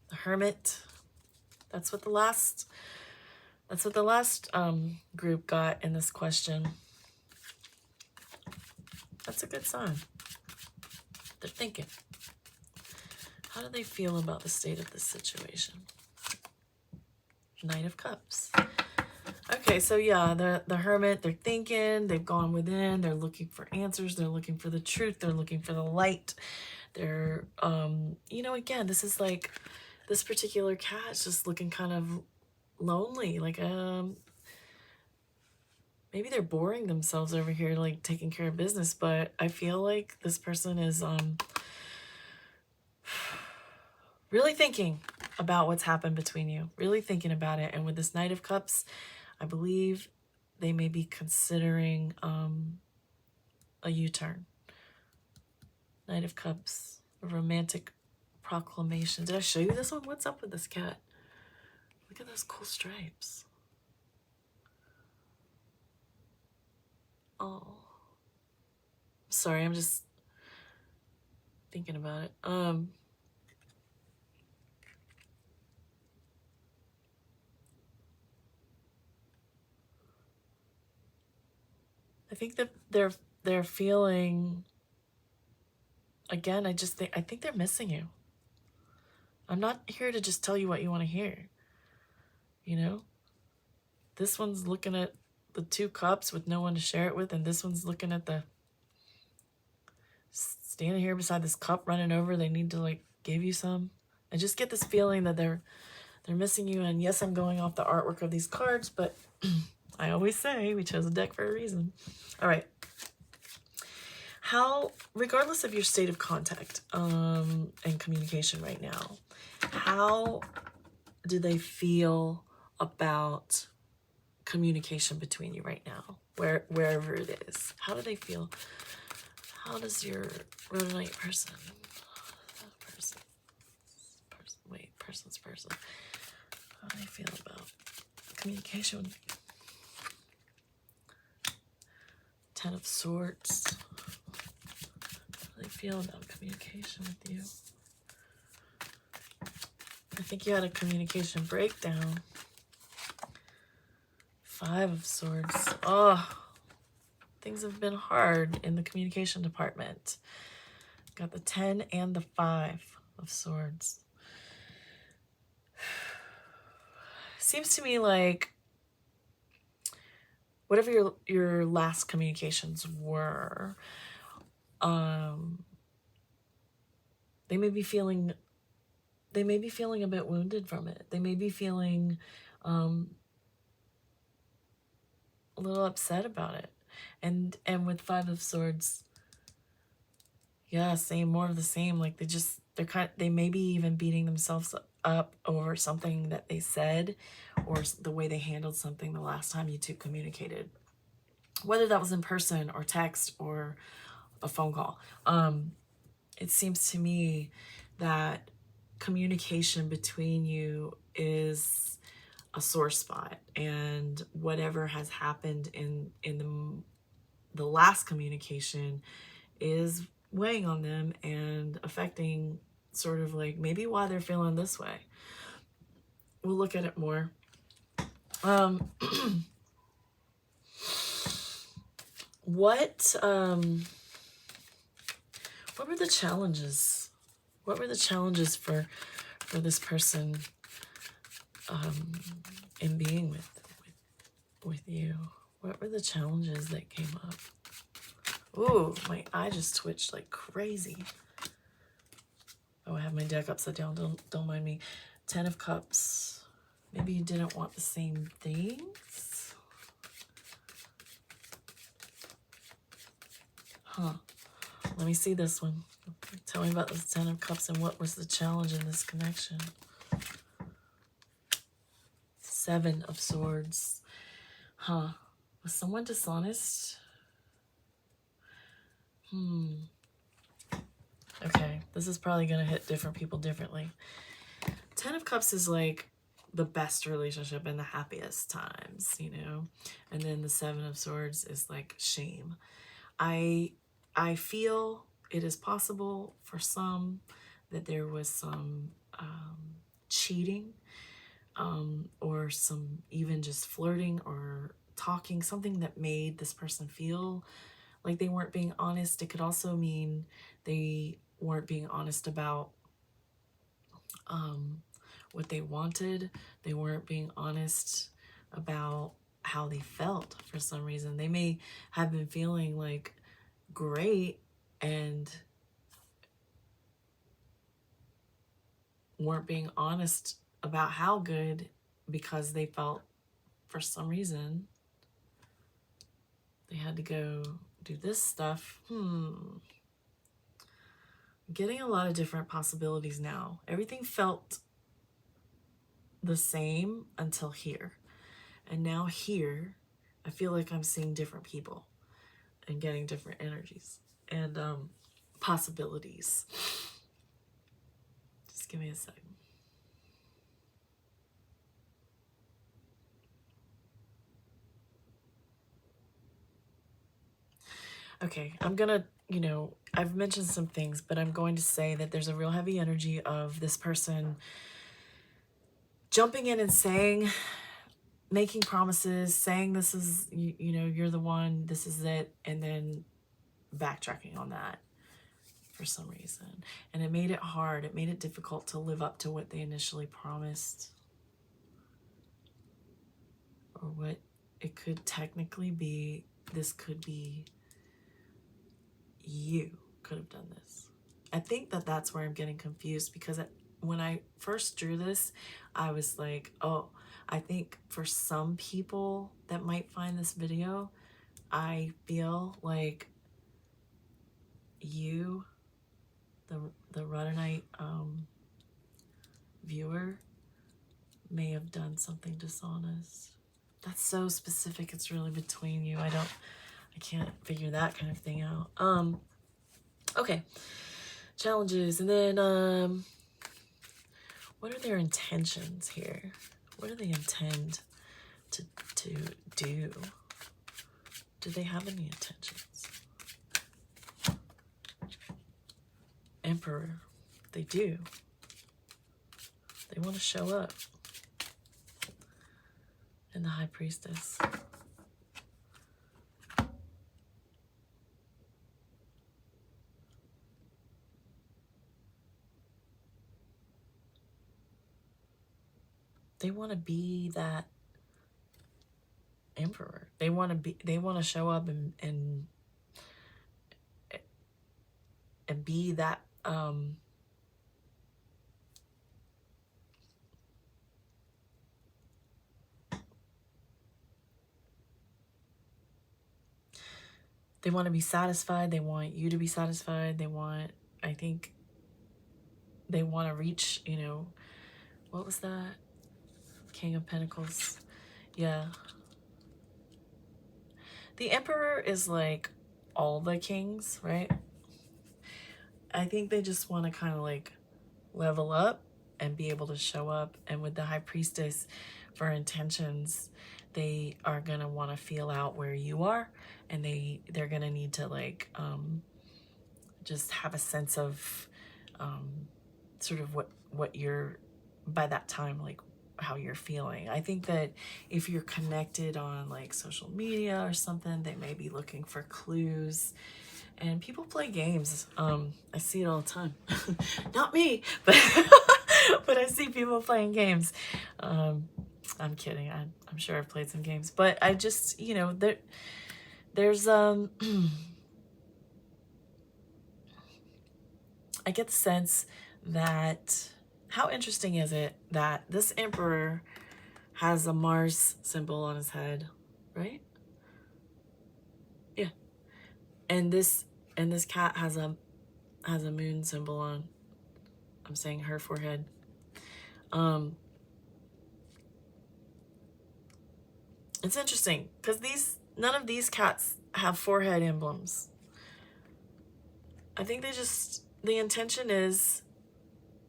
The Hermit. That's what the last group got in this question. That's a good sign. They're thinking. How do they feel about the state of this situation? Knight of Cups. Okay, so yeah, the Hermit, they're thinking, they've gone within, they're looking for answers, they're looking for the truth, they're looking for the light. They're, you know, again, this is like, this particular cat's just looking kind of lonely, like, maybe they're boring themselves over here, like taking care of business, but I feel like this person is, really thinking about what's happened between you, really thinking about it. And with this Knight of Cups, I believe they may be considering a U-turn. Knight of Cups, a romantic proclamation. Did I show you this one? What's up with this cat? Look at those cool stripes. Oh. Sorry, I'm just thinking about it. I think that they're feeling, again, I think they're missing you. I'm not here to just tell you what you want to hear. You know? This one's looking at the 2 cups with no one to share it with, and this one's looking at the standing here beside this cup running over. They need to like give you some. I just get this feeling that they're missing you. And yes, I'm going off the artwork of these cards, but I always say we chose a deck for a reason. All right. How, regardless of your state of contact and communication right now, how do they feel about communication between you right now, wherever it is? How do they feel? How does your rhodonite person, person's person, how do they feel about communication with you? 10 of Swords. How do they feel about communication with you? I think you had a communication breakdown. 5 of Swords. Oh, things have been hard in the communication department. Got the 10 and the 5 of Swords. Seems to me like whatever your last communications were, they may be feeling a bit wounded from it. They may be feeling a little upset about it. And with 5 of Swords, yeah, same, more of the same. Like they may be even beating themselves up over something that they said or the way they handled something the last time you two communicated, whether that was in person or text or a phone call. It seems to me that communication between you is a sore spot, and whatever has happened in the last communication is weighing on them and affecting sort of like maybe why they're feeling this way. We'll look at it more. What were the challenges? What were the challenges for this person in being with you? What were the challenges that came up? Ooh, my eye just twitched like crazy. Oh, I have my deck upside down. Don't mind me. 10 of Cups. Maybe you didn't want the same things? Huh. Let me see this one. Tell me about this 10 of Cups and what was the challenge in this connection. 7 of Swords. Huh. Was someone dishonest? Okay, this is probably going to hit different people differently. 10 of Cups is like the best relationship and the happiest times, you know? And then the 7 of Swords is like shame. I feel it is possible for some that there was some cheating or some even just flirting or talking, something that made this person feel like they weren't being honest. It could also mean they weren't being honest about what they wanted. They weren't being honest about how they felt for some reason. They may have been feeling like great and weren't being honest about how good, because they felt for some reason they had to go do this stuff. Getting a lot of different possibilities now. Everything felt the same until here. And now here, I feel like I'm seeing different people and getting different energies and possibilities. Just give me a second. Okay, I'm gonna, I've mentioned some things, but I'm going to say that there's a real heavy energy of this person jumping in and saying, making promises, saying this is, you're the one, this is it, and then backtracking on that for some reason. And it made it hard. It made it difficult to live up to what they initially promised. Or what it could technically be. This could be you could have done this. I think that that's where I'm getting confused, because when I first drew this, I was like, oh, I think for some people that might find this video, I feel like you, the rhodonite viewer, may have done something dishonest. That's so specific. It's really between you. I can't figure that kind of thing out. Okay. Challenges. And then, what are their intentions here? What do they intend to do? Do they have any intentions? Emperor. They do. They want to show up. And the High Priestess. They want to be that emperor. They want to show up and be that they want to be satisfied. They want you to be satisfied. I think they want to reach, what was that? King of Pentacles. Yeah. The Emperor is like all the kings, right? I think they just want to kind of like level up and be able to show up. And with the High Priestess, for intentions, they are going to want to feel out where you are, and they're going to need to like just have a sense of sort of what you're, by that time, like how you're feeling. I think that if you're connected on like social media or something, they may be looking for clues. And people play games. I see it all the time. Not me, but but I see people playing games. I'm kidding. I'm sure I've played some games, but I just, there's I get the sense that, how interesting is it that this Emperor has a Mars symbol on his head, right? Yeah. And this cat has a moon symbol on, I'm saying, her forehead. It's interesting because none of these cats have forehead emblems. I think the intention is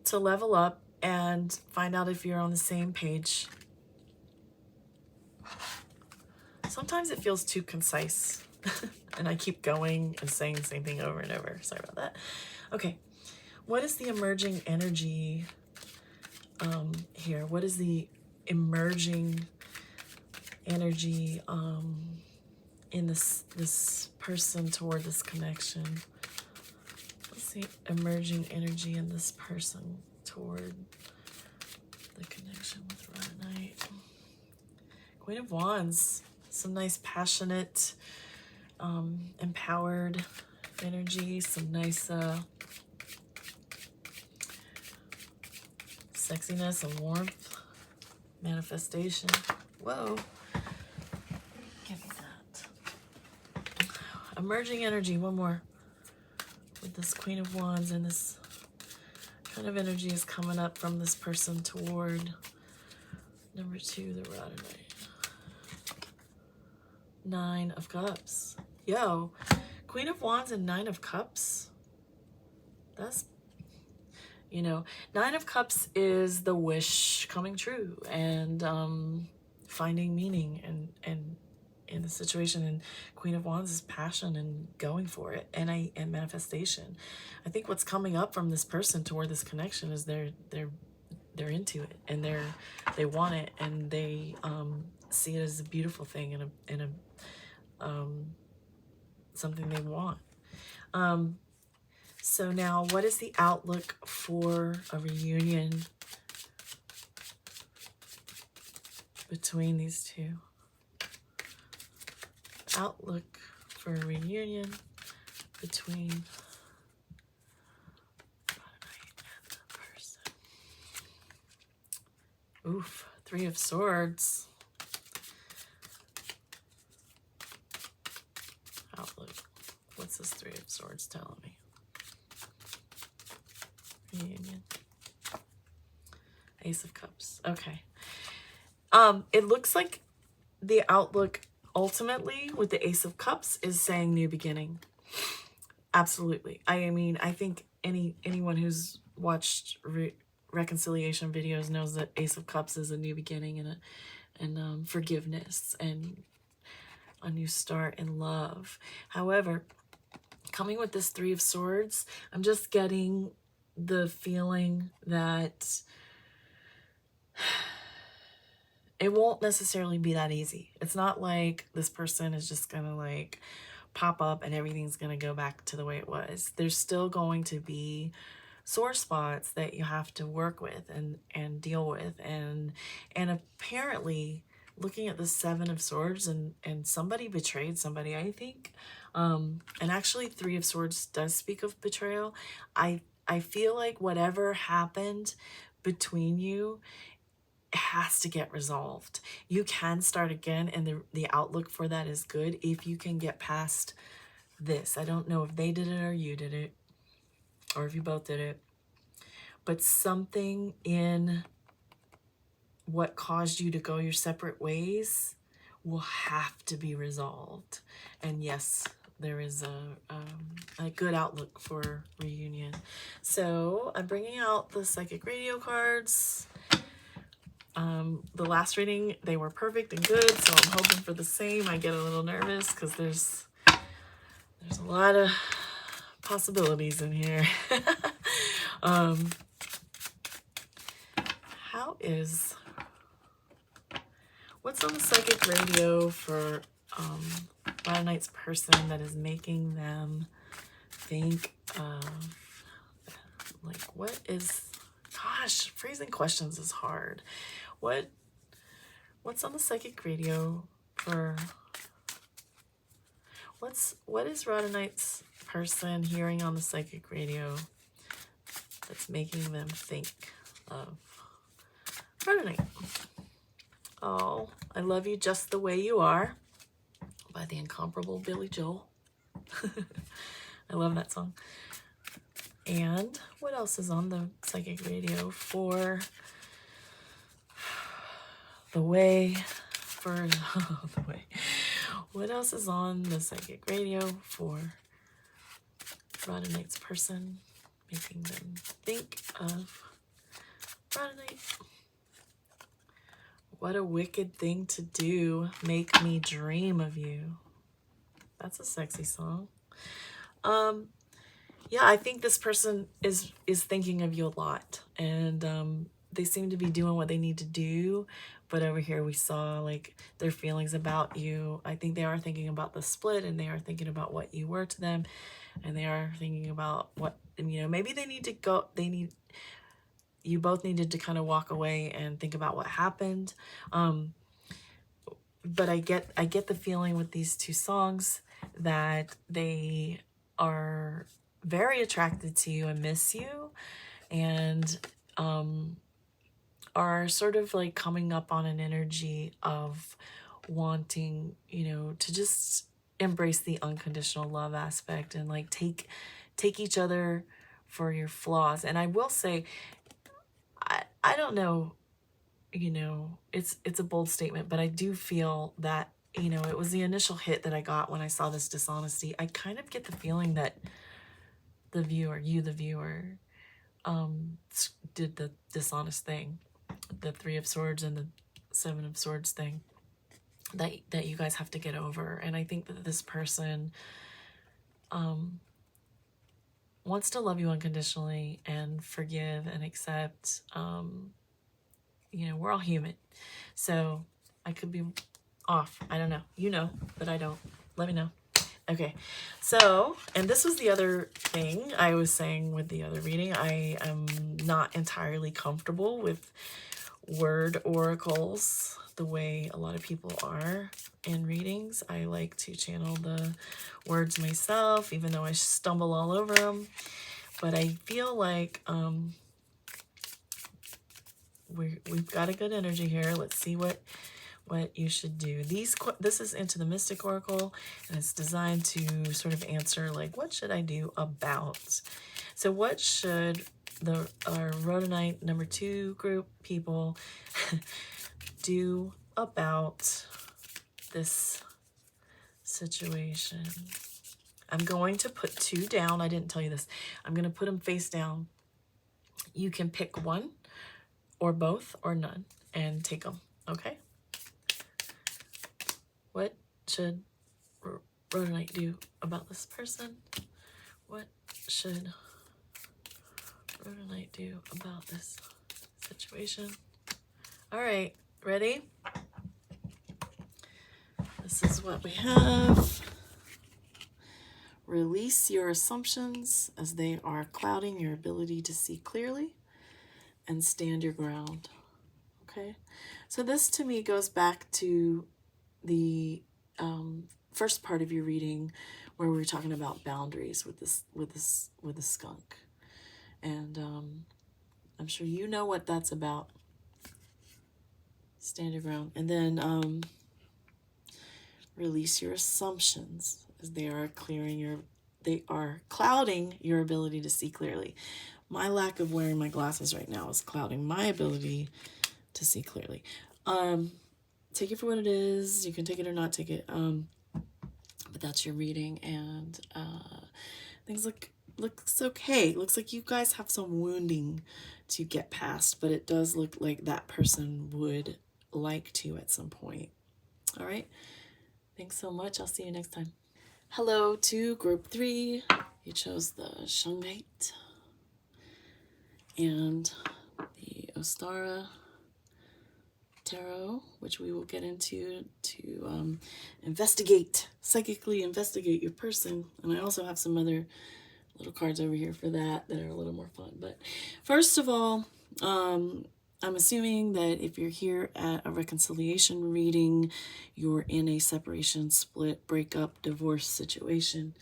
to level up and find out if you're on the same page. Sometimes it feels too concise. And I keep going and saying the same thing over and over. Sorry about that. Okay. What is the emerging energy here? What is the emerging energy in this person toward this connection. Let's see, emerging energy in this person toward the connection with REUNITE. Queen of Wands, some nice passionate, empowered energy, some nice sexiness and warmth, manifestation. Whoa. Give me that. Emerging energy, one more. With this Queen of Wands, and this kind of energy is coming up from this person toward number 2, the rhodonite. 9 of Cups. Yo, Queen of Wands and 9 of Cups. That's, you know, 9 of Cups is the wish coming true and finding meaning and in the situation, and Queen of Wands is passion and going for it and manifestation. I think what's coming up from this person toward this connection is they're into it, and they want it, and they see it as a beautiful thing and a something they want. So now, what is the outlook for a reunion between these two? Outlook for a reunion between REUNITE and the person. Oof, 3 of Swords. Outlook. What's this 3 of Swords telling me? Reunion. Ace of Cups. Okay. It looks like the outlook ultimately with the Ace of Cups is saying new beginning. Absolutely. I mean, I think anyone who's watched reconciliation videos knows that Ace of Cups is a new beginning and forgiveness and a new start in love. However, coming with this 3 of Swords, I'm just getting the feeling that it won't necessarily be that easy. It's not like this person is just gonna like pop up and everything's gonna go back to the way it was. There's still going to be sore spots that you have to work with and deal with, and apparently looking at the 7 of Swords, and somebody betrayed somebody, I think. And actually 3 of Swords does speak of betrayal. I feel like whatever happened between you has to get resolved. You can start again, and the outlook for that is good if you can get past this. I don't know if they did it or you did it, or if you both did it, but something in what caused you to go your separate ways will have to be resolved. And yes, there is a good outlook for reunion. So I'm bringing out the Psychic Radio cards. The last reading, they were perfect and good, so I'm hoping for the same. I get a little nervous because there's a lot of possibilities in here. What's on the Psychic Radio for REUNITE's person that is making them think of, like, what is, gosh, phrasing questions is hard. What's on the Psychic Radio for, what is REUNITE's person hearing on the Psychic Radio that's making them think of REUNITE? Oh, I Love You Just the Way You Are by the incomparable Billy Joel. I love that song. And what else is on the Psychic Radio for the way, for the way? What else is on the Psychic Radio for REUNITE's person, making them think of REUNITE? What a wicked thing to do, make me dream of you. That's a sexy song. Yeah, I think this person is thinking of you a lot, and they seem to be doing what they need to do, But over here we saw like their feelings about you. I think they are thinking about the split, and they are thinking about what you were to them, and they are thinking about what, you know, maybe they need to go, you both needed to kind of walk away and think about what happened. But I get the feeling with these two songs that they are very attracted to you and miss you, and are sort of like coming up on an energy of wanting, you know, to just embrace the unconditional love aspect and like take each other for your flaws. And I will say, I don't know, you know, it's a bold statement, but I do feel that, you know, it was the initial hit that I got when I saw this dishonesty. I kind of get the feeling that the viewer, the viewer, did the dishonest thing, the Three of Swords and the Seven of Swords thing that you guys have to get over. And I think that this person wants to love you unconditionally and forgive and accept. You know, we're all human, so I could be off. I don't know. You know, but I don't. Let me know. Okay, so, and this was the other thing I was saying with the other reading. I am not entirely comfortable with word oracles the way a lot of people are in readings. I like to channel the words myself, even though I stumble all over them. But I feel like we've got a good energy here. Let's see what you should do. This is into the Mystic Oracle, and it's designed to sort of answer like, what should I do about? So what should our rhodonite number 2 group people do about this situation? I'm going to put 2 down. I didn't tell you this. I'm going to put them face down. You can pick one or both or none and take them, okay? What should rhodonite do about this person? What should rhodonite do about this situation? All right, ready? This is what we have. Release your assumptions as they are clouding your ability to see clearly, and stand your ground. Okay, so this to me goes back to the first part of your reading where we were talking about boundaries with the skunk, and I'm sure you know what that's about. Stand your ground, and then release your assumptions as they are clouding your ability to see clearly. My lack of wearing my glasses right now is clouding my ability to see clearly. Take it for what it is. You can take it or not take it. But that's your reading, and things looks okay. Looks like you guys have some wounding to get past, but it does look like that person would like to at some point. All right. Thanks so much. I'll see you next time. Hello to group 3. You chose the shungite and the Ostara Tarot, which we will get into to psychically investigate your person. And I also have some other little cards over here for that are a little more fun. But first of all, I'm assuming that if you're here at a reconciliation reading, you're in a separation, split, breakup, divorce situation.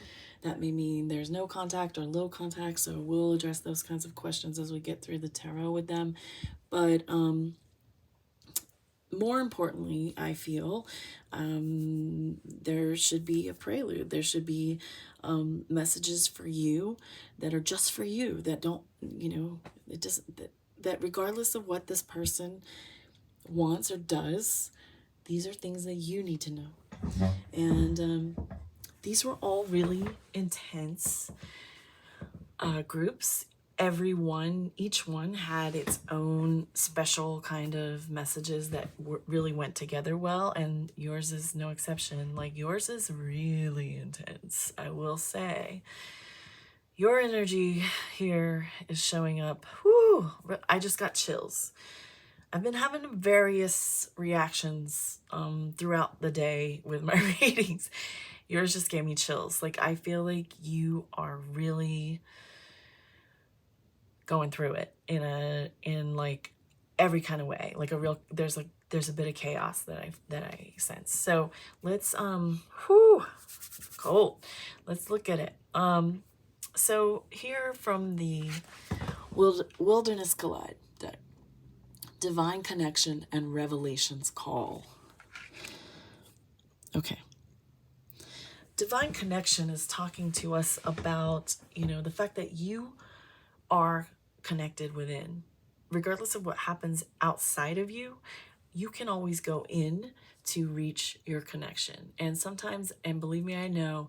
That may mean there's no contact or low contact, so we'll address those kinds of questions as we get through the tarot with them. But more importantly, I feel there should be a prelude. There should be messages for you that are just for you, that don't, you know, it doesn't, that regardless of what this person wants or does, these are things that you need to know. And these were all really intense groups. Each one had its own special kind of messages that really went together well, and yours is no exception. Like, yours is really intense, I will say. Your energy here is showing up. Whew, I just got chills. I've been having various reactions throughout the day with my readings. Yours just gave me chills. Like, I feel like you are really going through it in like every kind of way. Like there's a bit of chaos that I sense. So let's cold. Let's look at it. So here from the Wilderness Collide deck. Divine Connection and Revelations Call. Okay. Divine Connection is talking to us about, the fact that you are connected within. Regardless of what happens outside of you, you can always go in to reach your connection. And sometimes, and believe me, I know,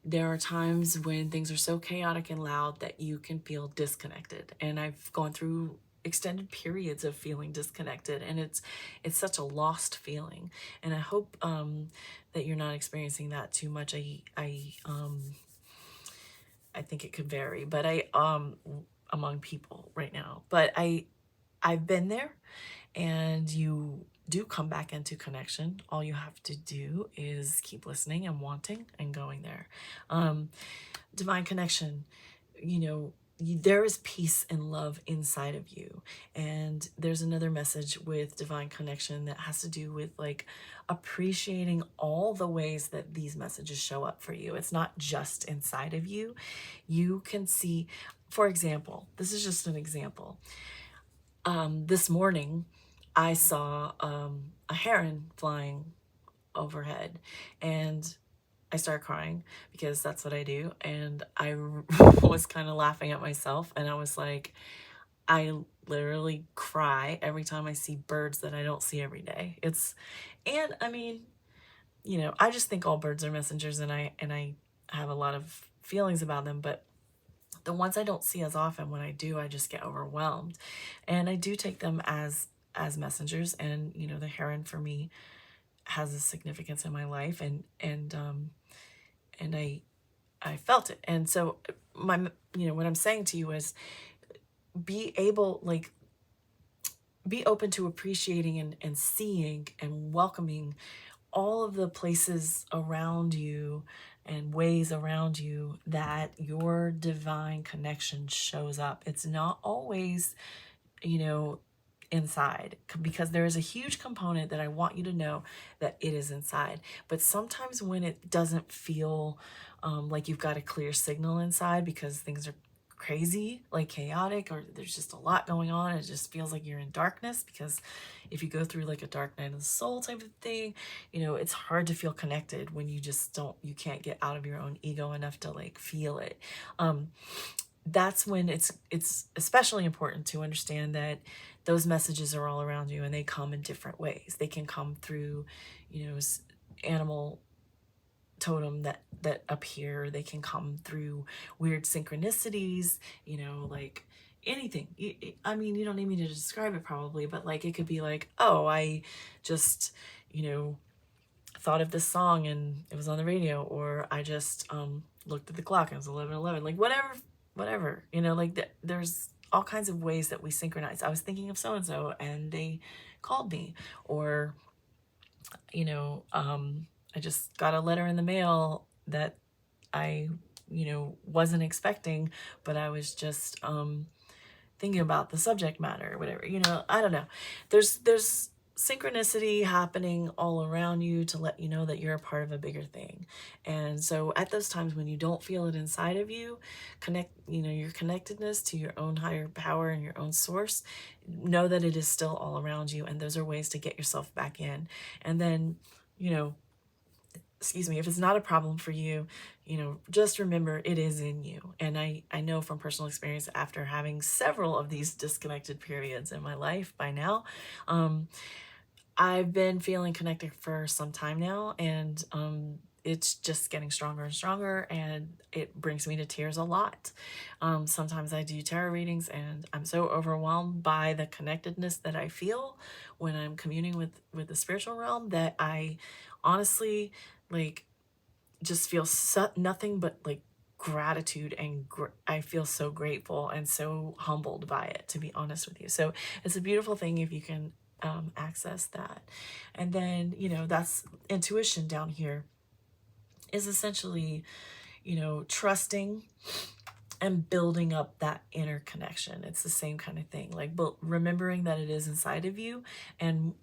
there are times when things are so chaotic and loud that you can feel disconnected. And I've gone through extended periods of feeling disconnected, and it's such a lost feeling. And I hope that you're not experiencing that too much. I think it could vary, but among people right now. But I've been there, and you do come back into connection. All you have to do is keep listening and wanting and going there. Divine connection, there is peace and love inside of you. And there's another message with divine connection that has to do with like appreciating all the ways that these messages show up for you. It's not just inside of you. You can see, for example, this is just an example. This morning, I saw a heron flying overhead, and I started crying because that's what I do. And I was kind of laughing at myself, and I was like, I literally cry every time I see birds that I don't see every day. And I mean, I just think all birds are messengers, and I have a lot of feelings about them, but the ones I don't see as often, when I do, I just get overwhelmed. And I do take them as messengers. And, the heron for me has a significance in my life, and I felt it. And so what I'm saying to you is be open to appreciating and seeing and welcoming all of the places around you and ways around you that your divine connection shows up. It's not always, inside, because there is a huge component that I want you to know that it is inside. But sometimes when it doesn't feel like you've got a clear signal inside because things are crazy, like chaotic, or there's just a lot going on, it just feels like you're in darkness, because if you go through like a dark night of the soul type of thing, it's hard to feel connected when you can't get out of your own ego enough to like feel it. That's when it's especially important to understand that those messages are all around you, and they come in different ways. They can come through, animal totem that appear. They can come through weird synchronicities, like anything. I mean, you don't need me to describe it probably, but like it could be like, oh, I just, thought of this song and it was on the radio, or I just looked at the clock and it was 11:11. Like whatever, like there's all kinds of ways that we synchronize. I was thinking of so-and-so and they called me, or, I just got a letter in the mail that I, wasn't expecting, but I was just thinking about the subject matter or whatever, I don't know. There's synchronicity happening all around you to let you know that you're a part of a bigger thing. And so at those times when you don't feel it inside of you, your connectedness to your own higher power and your own source, know that it is still all around you. And those are ways to get yourself back in. And then, if it's not a problem for you, just remember it is in you. And I know from personal experience, after having several of these disconnected periods in my life by now, I've been feeling connected for some time now, and it's just getting stronger and stronger, and it brings me to tears a lot. Sometimes I do tarot readings, and I'm so overwhelmed by the connectedness that I feel when I'm communing with the spiritual realm that I honestly just feel nothing but like gratitude, and I feel so grateful and so humbled by it, to be honest with you. So it's a beautiful thing if you can access that. And then, you know, that's intuition down here is essentially, you know, trusting and building up that inner connection. It's the same kind of thing, like remembering that it is inside of you, and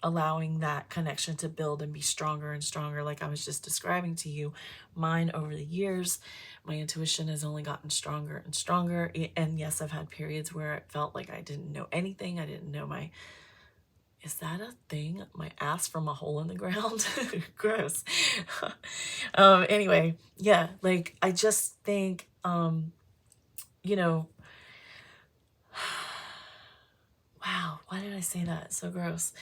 allowing that connection to build and be stronger and stronger. Like I was just describing to you, mine over the years, my intuition has only gotten stronger and stronger. And yes, I've had periods where it felt like I didn't know anything. I didn't know my, is that a thing? My ass from a hole in the ground? Gross. Anyway, yeah, like I just think, you know, wow, why did I say that? So gross.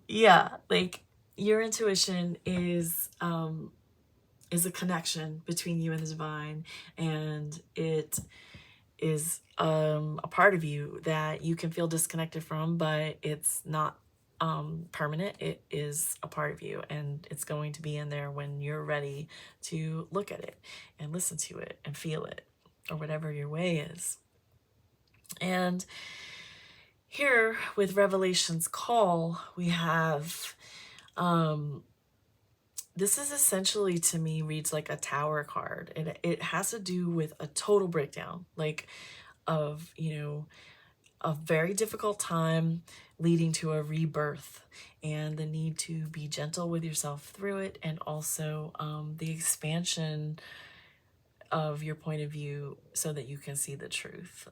Yeah, like your intuition is a connection between you and the divine, and it is a part of you that you can feel disconnected from, but it's not permanent. It is a part of you, and it's going to be in there when you're ready to look at it and listen to it and feel it, or whatever your way is. And here with Revelation's Call, we have this is essentially, to me, reads like a tower card. And it has to do with a total breakdown, like of, you know, a very difficult time leading to a rebirth, and the need to be gentle with yourself through it, and also the expansion of your point of view so that you can see the truth.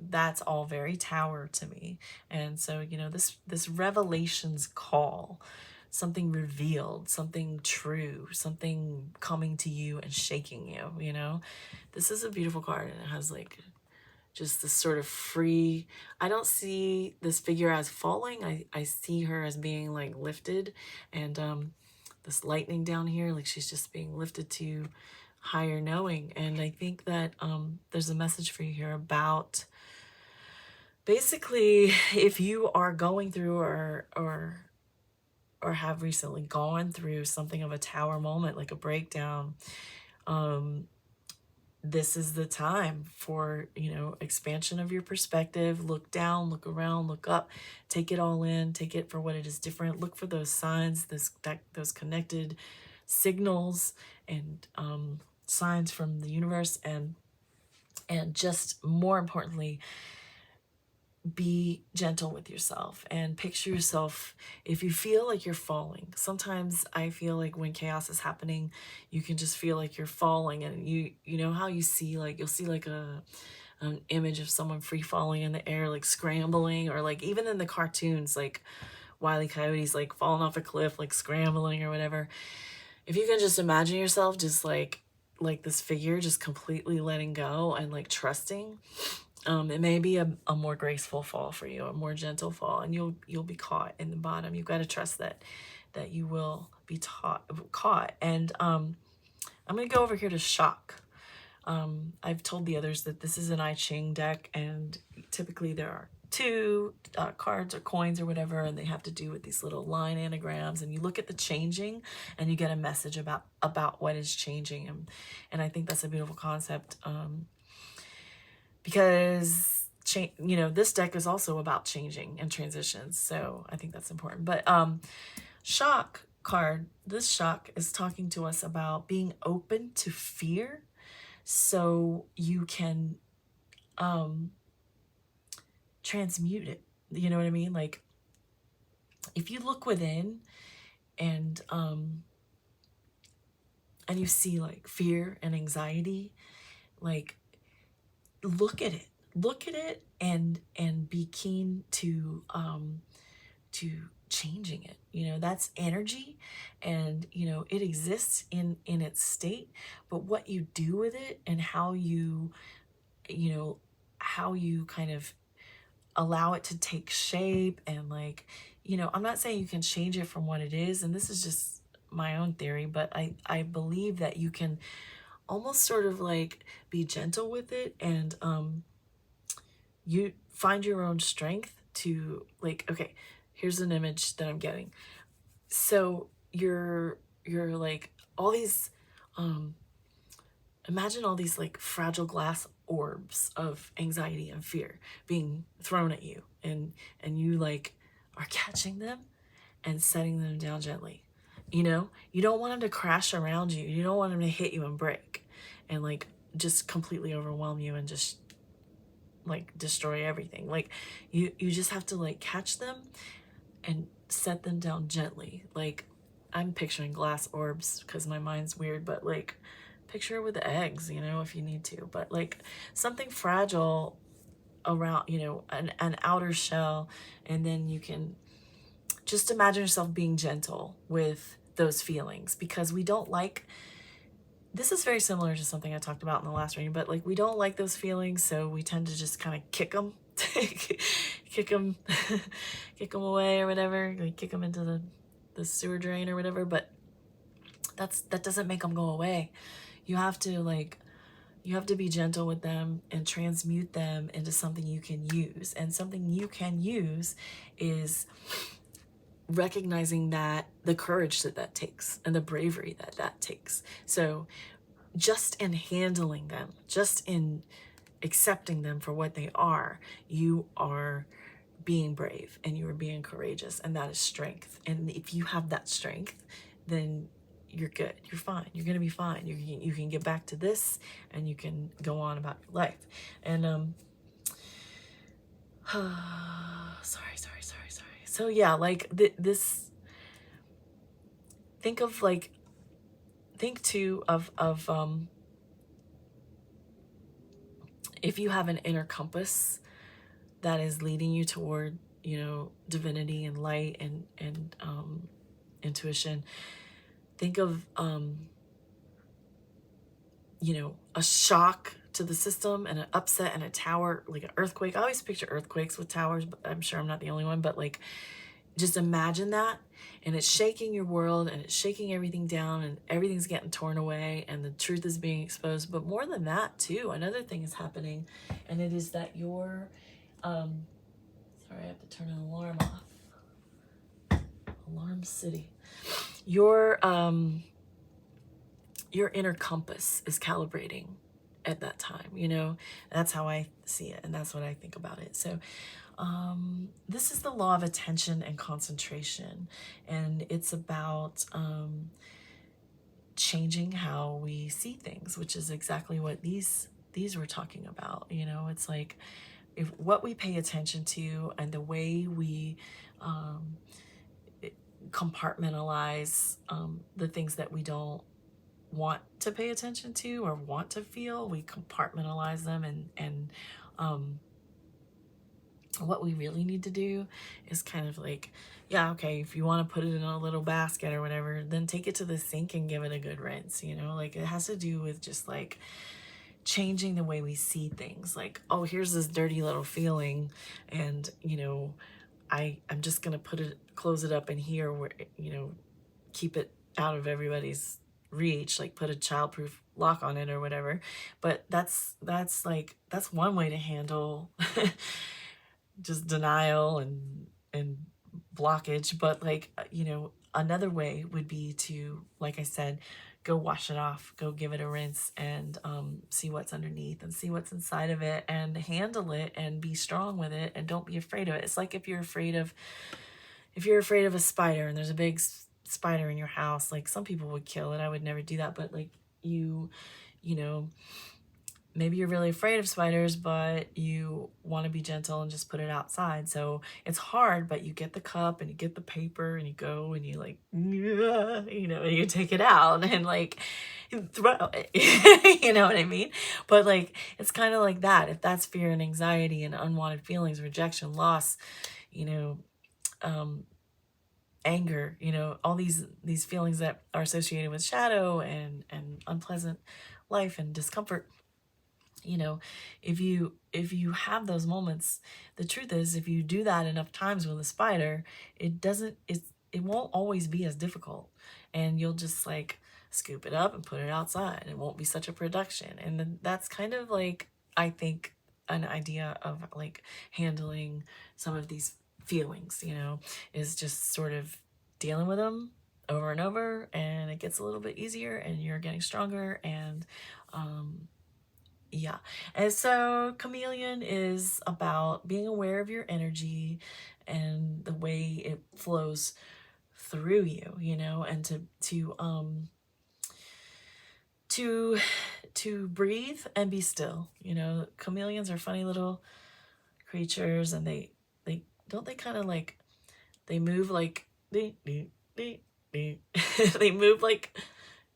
That's all very tower to me. And so, you know, this Revelation's Call, something revealed, something true, something coming to you and shaking you, you know, this is a beautiful card, and it has like just this sort of free, I don't see this figure as falling. I see her as being like lifted, and this lightning down here, like she's just being lifted to higher knowing. And I think that there's a message for you here about basically, if you are going through or have recently gone through something of a tower moment, like a breakdown, this is the time for, you know, expansion of your perspective. Look down, look around, look up, take it all in, take it for what it is different. Look for those signs, those connected signals and signs from the universe, and just more importantly, be gentle with yourself and picture yourself. If you feel like you're falling, sometimes I feel like when chaos is happening, you can just feel like you're falling, and you know how you see, like, you'll see like an image of someone free falling in the air, like scrambling, or like even in the cartoons, like Wile E. Coyote's like falling off a cliff, like scrambling or whatever. If you can just imagine yourself just like this figure, just completely letting go and like trusting, it may be a more graceful fall for you, a more gentle fall, and you'll be caught in the bottom. You've got to trust that you will be caught. And I'm going to go over here to shock. I've told the others that this is an I-Ching deck, and typically there are two cards or coins or whatever, and they have to do with these little line anagrams, and you look at the changing and you get a message about what is changing. And I think that's a beautiful concept, because you know, this deck is also about changing and transitions, so I think that's important. But shock card, this shock is talking to us about being open to fear so you can transmute it. You know what I mean? Like, if you look within and you see like fear and anxiety, like, look at it and be keen to changing it. You know, that's energy, and you know, it exists in its state, but what you do with it and how you kind of allow it to take shape, and like, you know, I'm not saying you can change it from what it is, and this is just my own theory, but I believe that you can almost sort of like be gentle with it, and you find your own strength to, like, okay, here's an image that I'm getting. So you're like all these, imagine all these like fragile glass orbs of anxiety and fear being thrown at you, and you like are catching them and setting them down gently. You know, you don't want them to crash around you. You don't want them to hit you and break and like just completely overwhelm you and just like destroy everything. Like you just have to like catch them and set them down gently. Like I'm picturing glass orbs because my mind's weird, but like picture it with eggs, you know, if you need to, but like something fragile around, you know, an outer shell. And then you can just imagine yourself being gentle with those feelings, because we don't like, this is very similar to something I talked about in the last reading, but like we don't like those feelings, so we tend to just kind of kick them, kick them, kick them away or whatever, like kick them into the sewer drain or whatever. But that doesn't make them go away. You have to be gentle with them and transmute them into something you can use. And something you can use is recognizing that the courage that takes and the bravery that takes. So just in handling them, just in accepting them for what they are, you are being brave and you are being courageous, and that is strength. And if you have that strength, then you're good, you're fine, you're gonna be fine. You can get back to this and you can go on about your life. And sorry. So yeah, like this, think too of if you have an inner compass that is leading you toward, you know, divinity and light and intuition, think of you know, a shock to the system and an upset and a tower, like an earthquake. I always picture earthquakes with towers, but I'm sure I'm not the only one. But like, just imagine that, and it's shaking your world and it's shaking everything down and everything's getting torn away and the truth is being exposed. But more than that too, another thing is happening, and it is that your sorry, I have to turn an alarm off. Alarm City. Your inner compass is calibrating at that time, you know. That's how I see it, and that's what I think about it. So this is the law of attention and concentration, and it's about changing how we see things, which is exactly what these were talking about. You know, it's like if what we pay attention to and the way we compartmentalize the things that we don't want to pay attention to or want to feel, we compartmentalize them, and what we really need to do is kind of like, yeah, okay, if you want to put it in a little basket or whatever, then take it to the sink and give it a good rinse, you know. Like, it has to do with just like changing the way we see things. Like, oh, here's this dirty little feeling, and you know, I'm just gonna close it up in here where, you know, keep it out of everybody's reach, like put a childproof lock on it or whatever. But that's one way to handle just denial and blockage. But like, you know, another way would be to, like I said, go wash it off, go give it a rinse, and see what's underneath and see what's inside of it, and handle it and be strong with it, and don't be afraid of it. It's like if you're afraid of a spider and there's a big spider in your house, like some people would kill it. I would never do that, but like you know, maybe you're really afraid of spiders, but you want to be gentle and just put it outside. So it's hard, but you get the cup and you get the paper and you go and you like, you know, and you take it out and like throw it. You know what I mean? But like, it's kind of like that. If that's fear and anxiety and unwanted feelings, rejection, loss, you know, anger, you know, all these feelings that are associated with shadow and unpleasant life and discomfort. You know, if you have those moments, the truth is, if you do that enough times with a spider, it won't always be as difficult, and you'll just like scoop it up and put it outside. It won't be such a production. And then that's kind of like, I think, an idea of like handling some of these feelings, you know, is just sort of dealing with them over and over, and it gets a little bit easier, and you're getting stronger. And yeah. And so chameleon is about being aware of your energy and the way it flows through you, you know, and to breathe and be still. You know, chameleons are funny little creatures, and they they kind of like, they move like they move like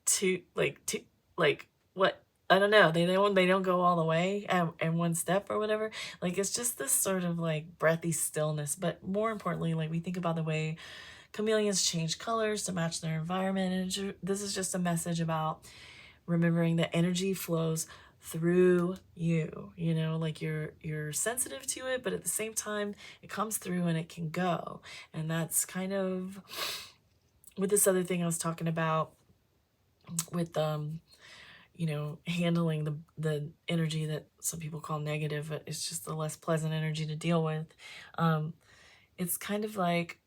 to like what, I don't know, they don't go all the way and one step or whatever. Like, it's just this sort of like breathy stillness. But more importantly, like, we think about the way chameleons change colors to match their environment, and this is just a message about remembering that energy flows through you, you know, like you're sensitive to it, but at the same time it comes through and it can go. And that's kind of with this other thing I was talking about with you know, handling the energy that some people call negative, but it's just the less pleasant energy to deal with. It's kind of like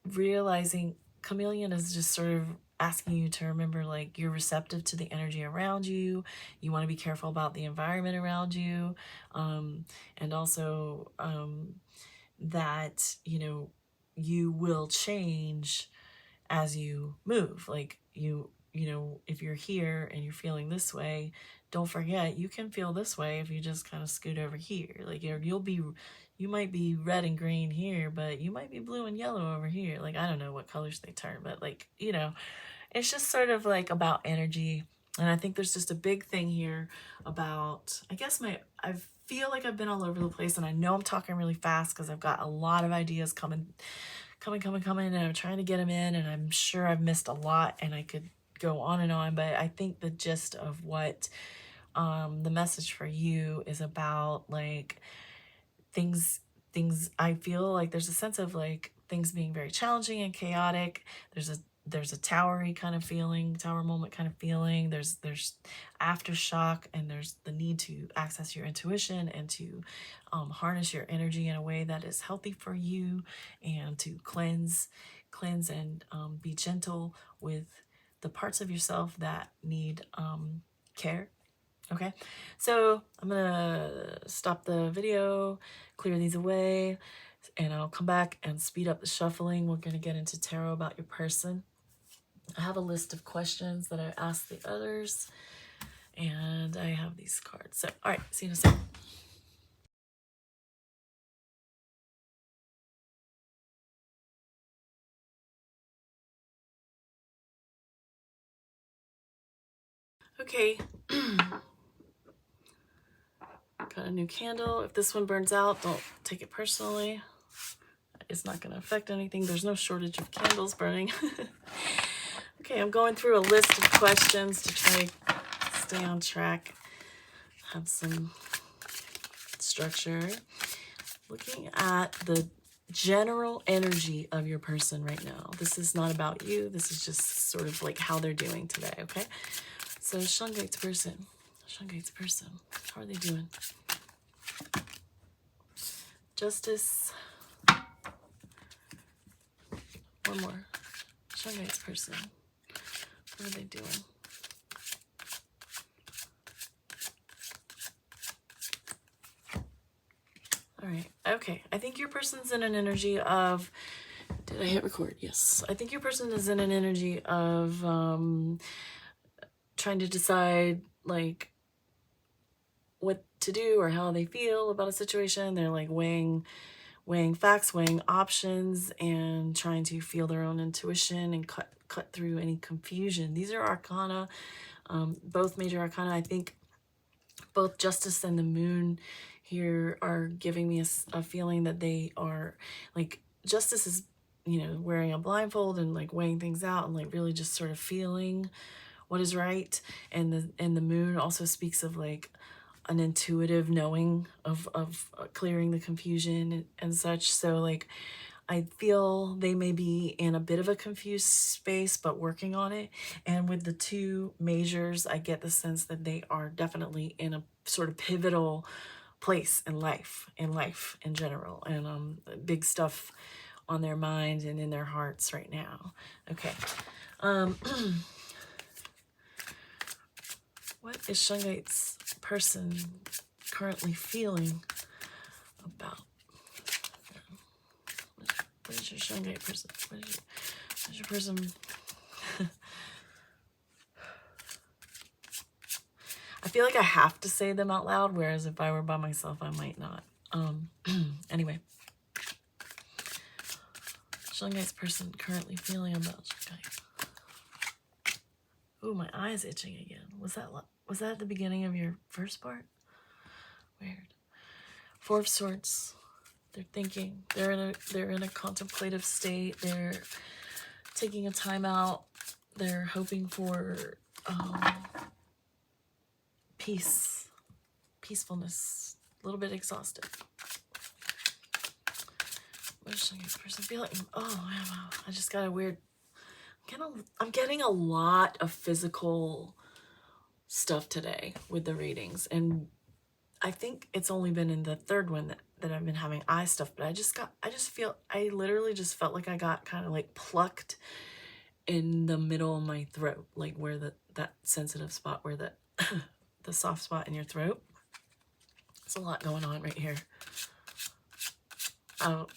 realizing chameleon is just sort of asking you to remember, like, you're receptive to the energy around you. You want to be careful about the environment around you. And also that, you know, you will change as you move. Like, you know, if you're here and you're feeling this way, don't forget you can feel this way if you just kind of scoot over here. Like, you might be red and green here, but you might be blue and yellow over here. Like, I don't know what colors they turn, but, like, you know, it's just sort of like about energy. And I think there's just a big thing here about, I guess I feel like I've been all over the place, and I know I'm talking really fast because I've got a lot of ideas coming, and I'm trying to get them in, and I'm sure I've missed a lot, and I could go on and on. But I think the gist of what the message for you is about, like, things I feel like there's a sense of, like, things being very challenging and chaotic. There's a towery kind of feeling, tower moment kind of feeling. There's aftershock, and there's the need to access your intuition and to harness your energy in a way that is healthy for you, and to cleanse and be gentle with the parts of yourself that need care. Okay, so I'm gonna stop the video, clear these away, and I'll come back and speed up the shuffling. We're gonna get into tarot about your person. I have a list of questions that I asked the others, and I have these cards. So, all right, see you in a second. Okay. Got a new candle. If this one burns out, don't take it personally. It's not going to affect anything. There's no shortage of candles burning. Okay, I'm going through a list of questions to try to stay on track, have some structure. Looking at the general energy of your person right now. This is not about you. This is just sort of like how they're doing today, okay? So shungite's person. Shungite's person. How are they doing? Justice. One more. Shungite's person. What are they doing? All right. Okay. I think your person's in an energy of... Did I hit record? Yes. I think your person is in an energy of trying to decide, like, what to do or how they feel about a situation. They're like weighing facts, weighing options, and trying to feel their own intuition and cut through any confusion. These are arcana, both major arcana. I think both Justice and the Moon here are giving me a feeling that they are, like, Justice is, you know, wearing a blindfold and, like, weighing things out and, like, really just sort of feeling what is right. And the Moon also speaks of, like, an intuitive knowing of clearing the confusion and such. So, like, I feel they may be in a bit of a confused space, but working on it. And with the two majors, I get the sense that they are definitely in a sort of pivotal place in life in general, and big stuff on their mind and in their hearts right now. Okay, What is shungite's person currently feeling about? What is your shungite person? What is your person? I feel like I have to say them out loud, whereas if I were by myself, I might not. Anyway. Shungite's person currently feeling about shungite. Ooh, my eye is itching again. Was that at the beginning of your first part? Weird. Four of Swords. They're thinking. They're in a contemplative state. They're taking a time out. They're hoping for peace, peacefulness. A little bit exhausted. What is this person feeling? Oh wow! I just got a weird. I'm getting a lot of physical stuff today with the readings, and I think it's only been in the third one that I've been having eye stuff, but I literally just felt like I got kind of like plucked in the middle of my throat, like where that sensitive spot, where the the soft spot in your throat. There's a lot going on right here. I'll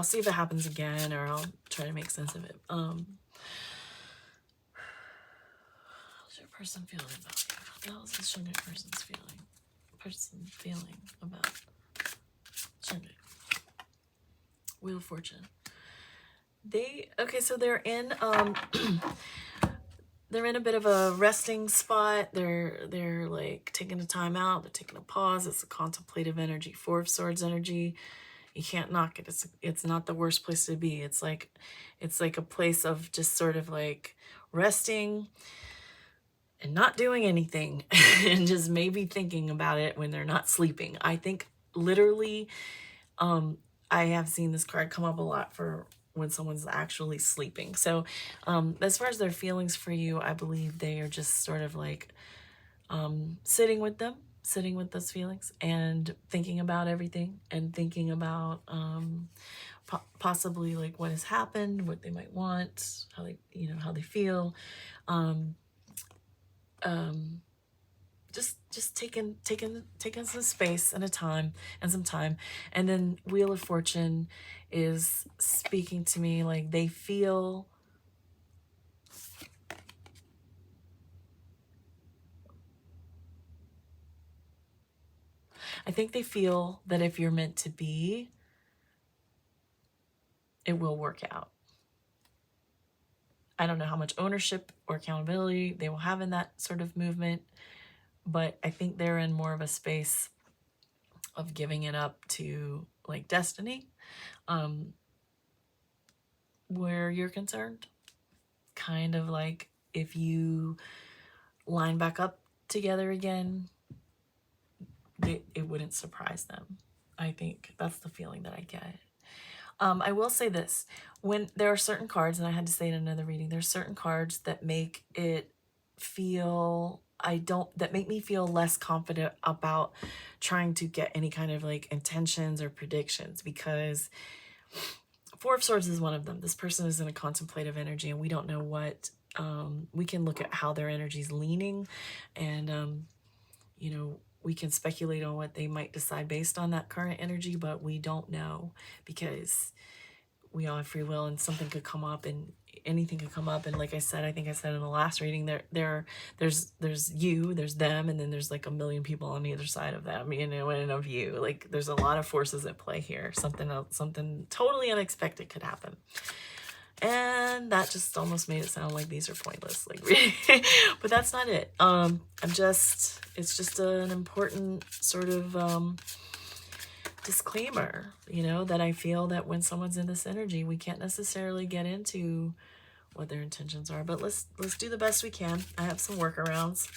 see if it happens again, or I'll try to make sense of it. How's your person feeling about you? What the hell is this shungite person's feeling about shungite? Wheel of Fortune. So they're in they're in a bit of a resting spot. They're like taking a time out. They're taking a pause. It's a contemplative energy. Four of Swords energy. You can't knock it. It's not the worst place to be. It's like a place of just sort of like resting and not doing anything and just maybe thinking about it when they're not sleeping. I think literally I have seen this card come up a lot for when someone's actually sleeping. So as far as their feelings for you, I believe they are just sort of like sitting with those feelings and thinking about everything, and thinking about possibly like what has happened, what they might want, how they feel. Just taking some space and some time. And then Wheel of Fortune is speaking to me like they feel that if you're meant to be, it will work out. I don't know how much ownership or accountability they will have in that sort of movement, but I think they're in more of a space of giving it up to like destiny, where you're concerned. Kind of like if you line back up together again, it wouldn't surprise them. I think that's the feeling that I get. I will say this, when there are certain cards, and I had to say it in another reading, there's certain cards that make it feel, that make me feel less confident about trying to get any kind of like intentions or predictions, because Four of Swords is one of them. This person is in a contemplative energy, and we don't know what, we can look at how their energy is leaning, and, we can speculate on what they might decide based on that current energy, but we don't know, because we all have free will, and something could come up, and anything could come up. And like I said, I think I said in the last reading, there's you, there's them, and then there's like a million people on either side of them, and of you. Like there's a lot of forces at play here. Something totally unexpected could happen. And that just almost made it sound like these are pointless, like, but that's not it. It's just an important sort of disclaimer, that I feel that when someone's in this energy, we can't necessarily get into what their intentions are, but let's do the best we can. I have some workarounds.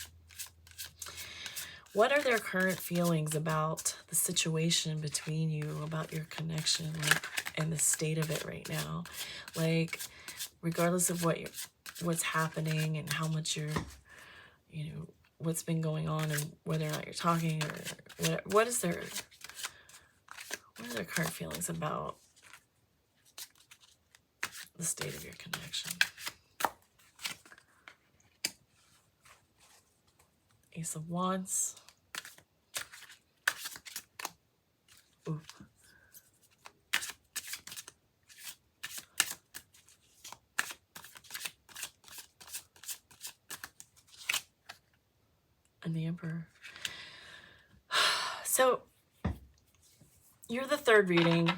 What are their current feelings about the situation between you, about your connection, like, and the state of it right now? Like, regardless of what's happening and how much you're, what's been going on, and whether or not you're talking, or what are their current feelings about the state of your connection? Ace of Wands. Ooh. And the Emperor. So you're the third reading.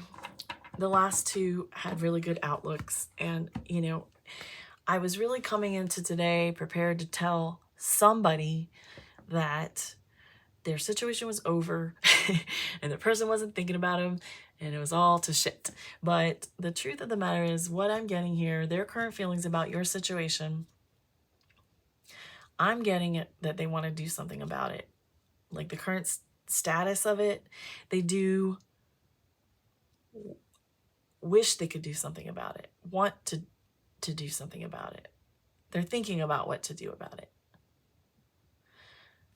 The last two had really good outlooks. And, you know, I was really coming into today prepared to tell somebody that their situation was over and the person wasn't thinking about him and it was all to shit. But the truth of the matter is, what I'm getting here, their current feelings about your situation, I'm getting it that they want to do something about it. Like the current status of it, they do wish they could do something about it, want to do something about it. They're thinking about what to do about it.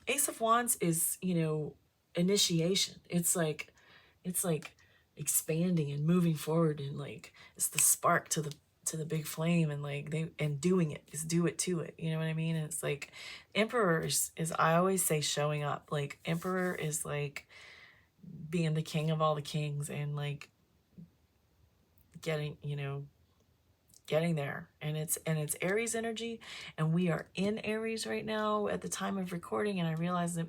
Ace of Wands is, you know, initiation. It's like expanding and moving forward, and like it's the spark to the big flame, and like doing it is do it to it. You know what I mean? And it's like Emperor is I always say showing up. Like Emperor is like being the king of all the kings and like getting, you know, getting there. And it's Aries energy, and we are in Aries right now at the time of recording. And I realize that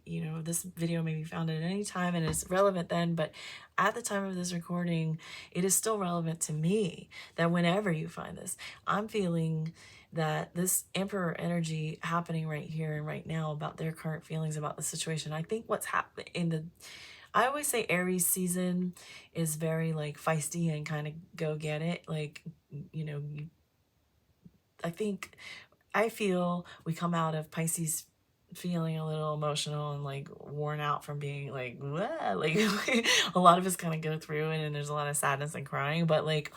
you know, this video may be found at any time and it's relevant then, but at the time of this recording, it is still relevant to me that whenever you find this, I'm feeling that this Emperor energy happening right here and right now about their current feelings about the situation. I think what's happening in the, I always say Aries season is very like feisty and kind of go get it. Like, you know, I feel we come out of Pisces feeling a little emotional and like worn out from being like, wah, like a lot of us kind of go through it and there's a lot of sadness and crying, but like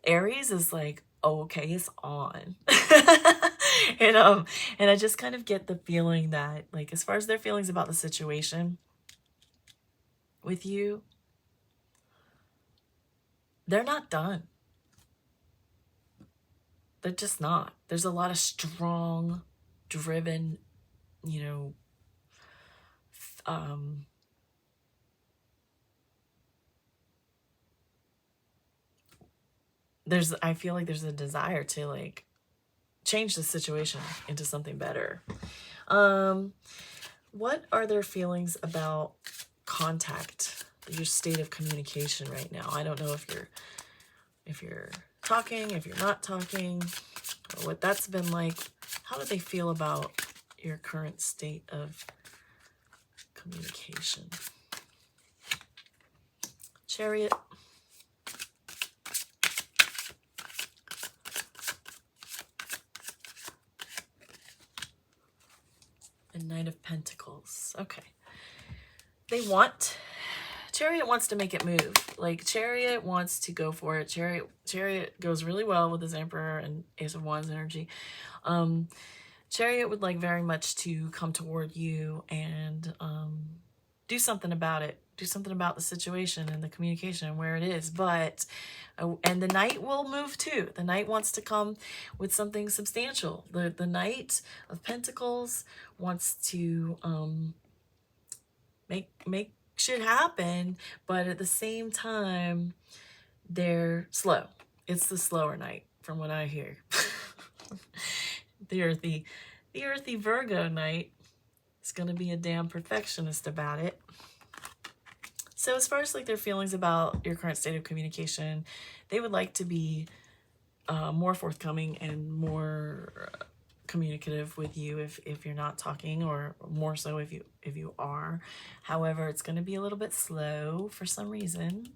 Aries is like, oh, okay, it's on. And I just kind of get the feeling that like, as far as their feelings about the situation with you, they're not done. They're just not. There's a lot of strong, driven, you know, I feel like there's a desire to like change the situation into something better. What are their feelings about contact, your state of communication right now? I don't know if you're talking, if you're not talking, or what that's been like. How do they feel about your current state of communication? Chariot. And Knight of Pentacles. Okay. Chariot wants to make it move. Like Chariot wants to go for it. Chariot goes really well with his Emperor and Ace of Wands energy. Chariot would like very much to come toward you and do something about it. Do something about the situation and the communication and where it is. But, and the Knight will move too. The Knight wants to come with something substantial. The Knight of Pentacles wants to make shit happen, but at the same time, they're slow. It's the slower Knight from what I hear. The earthy Virgo Knight is going to be a damn perfectionist about it. So as far as like their feelings about your current state of communication, they would like to be more forthcoming and more communicative with you if you're not talking, or more so if you are. However, it's going to be a little bit slow for some reason.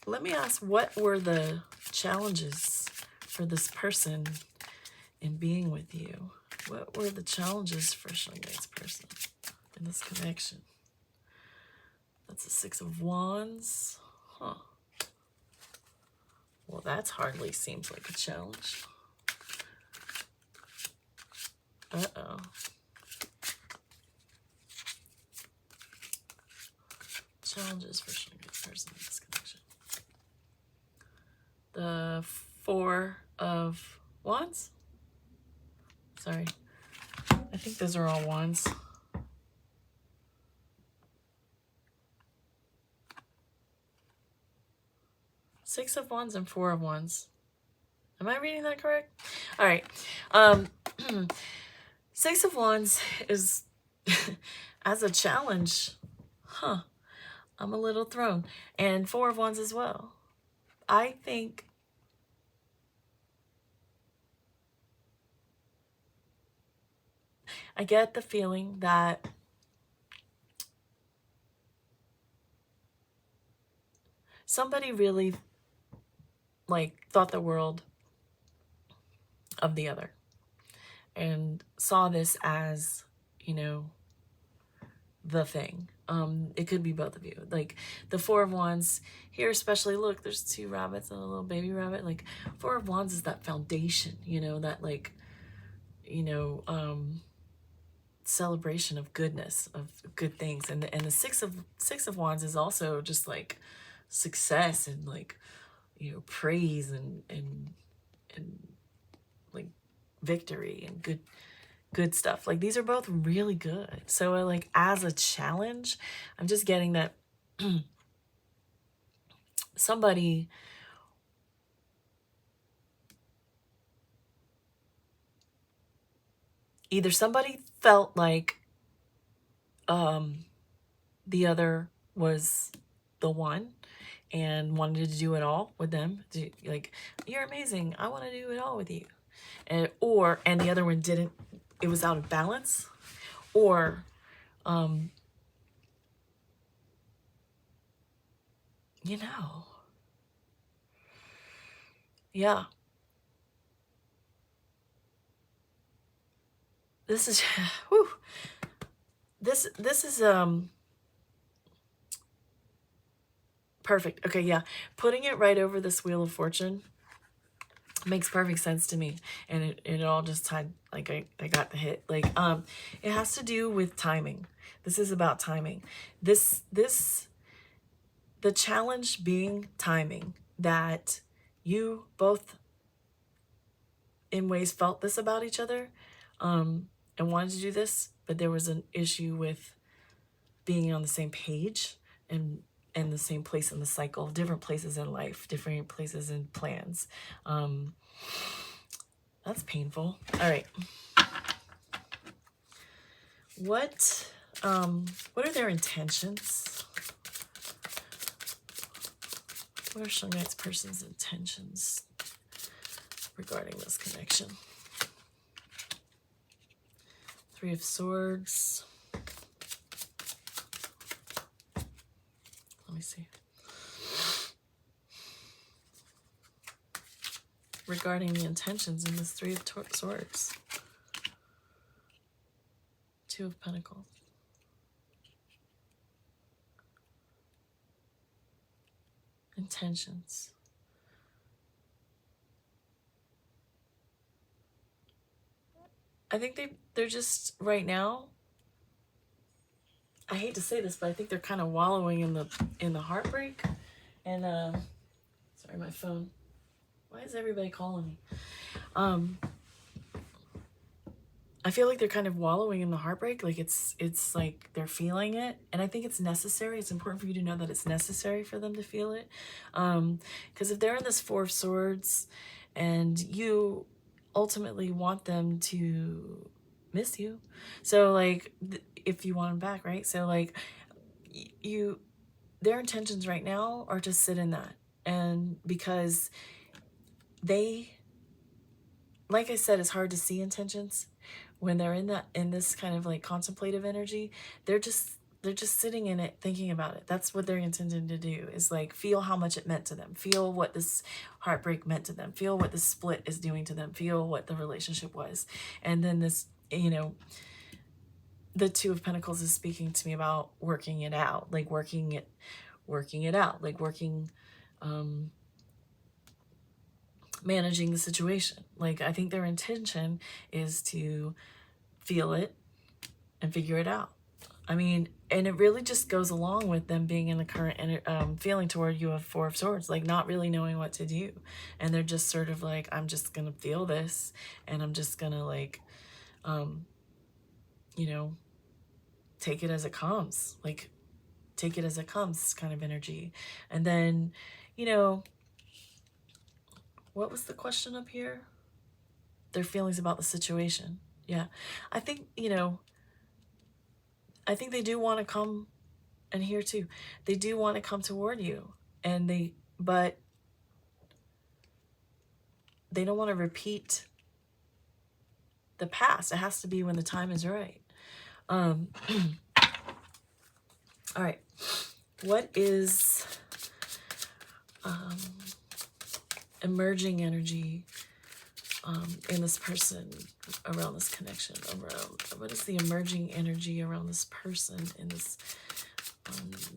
Let me ask, what were the challenges for this person in being with you? What were the challenges for Shungite's person in this connection? That's a Six of Wands. Huh. Well, that's hardly seems like a challenge. Uh-oh. Challenges for Shungite's person in this connection. The Four of Wands. Sorry. I think those are all wands. Six of Wands and Four of Wands. Am I reading that correct? All right. Six of Wands is as a challenge. Huh. I'm a little thrown. And Four of Wands as well. I think I get the feeling that somebody really like thought the world of the other and saw this as, you know, the thing. It could be both of you. Like the Four of Wands here, especially, look, there's two rabbits and a little baby rabbit. Like Four of Wands is that foundation, you know, that like, you know, celebration of goodness, of good things. And the Six of Wands is also just like success and like, you know, praise and like victory and good stuff. Like these are both really good. So like as a challenge, I'm just getting that somebody either somebody felt like the other was the one and wanted to do it all with them. Like, you're amazing, I want to do it all with you. And the other one didn't, it was out of balance. Or you know, yeah, this is whew, this is perfect. Okay, yeah, putting it right over this Wheel of Fortune makes perfect sense to me, and it all just tied, like I got the hit. Like it has to do with timing. This is about timing. The challenge being timing, that you both in ways felt this about each other and wanted to do this, but there was an issue with being on the same page and the same place in the cycle, different places in life, different places in plans. That's painful. All right. What are their intentions? What are Shungite's person's intentions regarding this connection? Three of Swords. Let me see. Regarding the intentions in this Three of Swords. Two of Pentacles. Intentions. I think they're just right now, I hate to say this, but I think they're kind of wallowing in the heartbreak. And sorry, my phone. Why is everybody calling me? I feel like they're kind of wallowing in the heartbreak. Like it's like they're feeling it. And I think it's necessary. It's important for you to know that it's necessary for them to feel it. Because if they're in this Four of Swords and you ultimately want them to miss you. So like, if you want them back, right? So like their intentions right now are to sit in that. And because they, like I said, it's hard to see intentions when they're in this kind of like contemplative energy. They're just sitting in it, thinking about it. That's what they're intending to do, is like feel how much it meant to them, feel what this heartbreak meant to them, feel what this split is doing to them, feel what the relationship was. And then this, you know, the Two of Pentacles is speaking to me about working it out, like working it out, like managing the situation. Like I think their intention is to feel it and figure it out. I mean, and it really just goes along with them being in the current feeling toward you of Four of Swords, like not really knowing what to do. And they're just sort of like, I'm just going to feel this, and I'm just going to like You know, take it as it comes, like take it as it comes kind of energy. And then, you know, what was the question up here? Their feelings about the situation. Yeah. I think, you know, I think they do want to come, and here too, they do want to come toward you, and but they don't want to repeat the past. It has to be when the time is right. All right. What is emerging energy in this person around this connection? Around what is the emerging energy around this person in this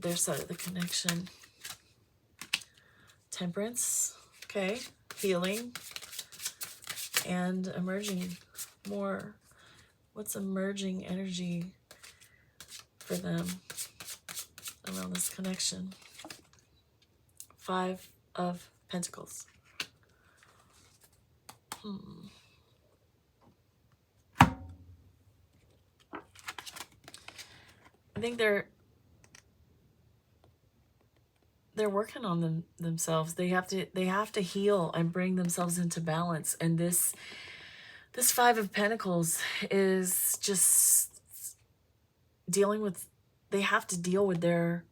their side of the connection? Temperance, okay, healing, and emerging more. What's emerging energy for them around this connection? 5 of Pentacles. I think they're working on themselves. They have to heal and bring themselves into balance. And this 5 of Pentacles is just dealing with, they have to deal with their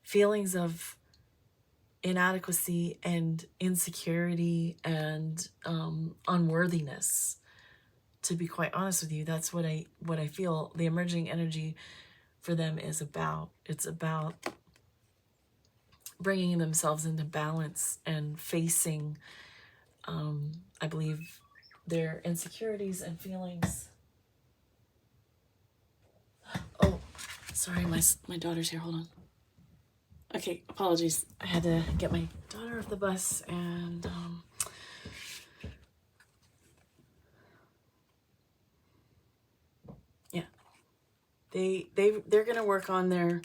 feelings of inadequacy and insecurity and unworthiness. To be quite honest with you, that's what I feel the emerging energy for them is about. It's about bringing themselves into balance and facing, I believe, their insecurities and feelings. Oh, sorry, my daughter's here. Hold on. Okay, apologies. I had to get my daughter off the bus, and yeah, they're gonna work on their.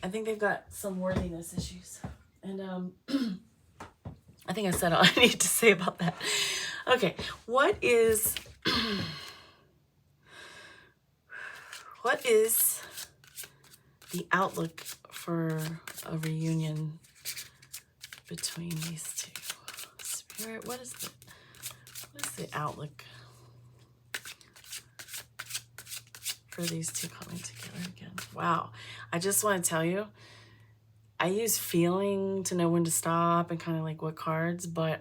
I think they've got some worthiness issues, and I think I said all I need to say about that. Okay, what is the outlook for a reunion between these two? Spirit, what is the outlook for these two coming together again? Wow. I just want to tell you, I use feeling to know when to stop and kind of like what cards, but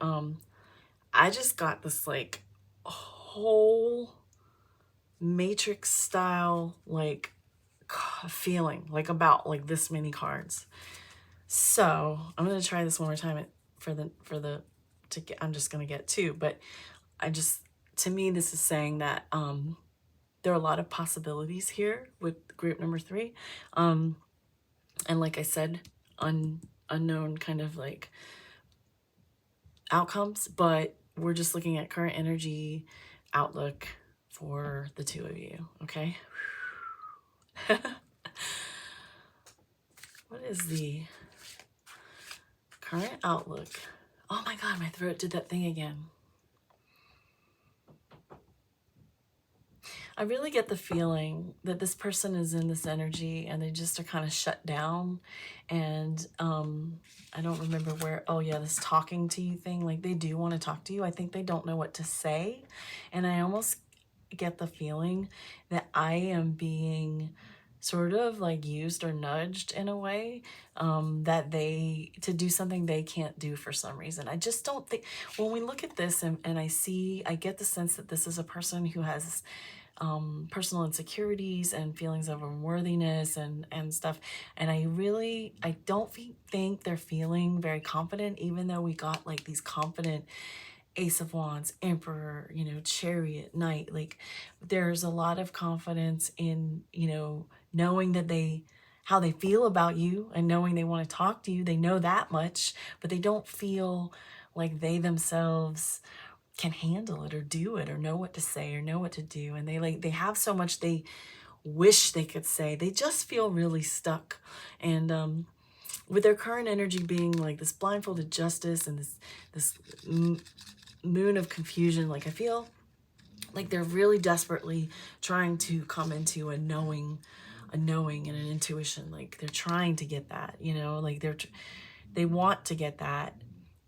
I just got this like whole matrix style like feeling like about like this many cards. So I'm gonna try this one more time I'm just gonna get 2, but to me this is saying that there are a lot of possibilities here with group number 3, and like I said, unknown kind of like outcomes, but we're just looking at current energy outlook for the 2 of you. Okay. What is the current outlook? Oh my God, my throat did that thing again. I really get the feeling that this person is in this energy and they just are kind of shut down. And I don't remember where, oh yeah, this talking to you thing, like they do want to talk to you. I think they don't know what to say. And I almost get the feeling that I am being sort of like used or nudged in a way that to do something they can't do for some reason. I just don't think, when we look at this and I get the sense that this is a person who has personal insecurities and feelings of unworthiness and stuff. And I don't think they're feeling very confident, even though we got like these confident Ace of Wands, Emperor, you know, Chariot, Knight. Like there's a lot of confidence in, you know, knowing that how they feel about you and knowing they want to talk to you. They know that much, but they don't feel like they themselves can handle it or do it or know what to say or know what to do. And they have so much they wish they could say. They just feel really stuck. And with their current energy being like this blindfolded justice and this moon of confusion, like I feel like they're really desperately trying to come into a knowing and an intuition. Like they're trying to get that, you know, like they want to get that.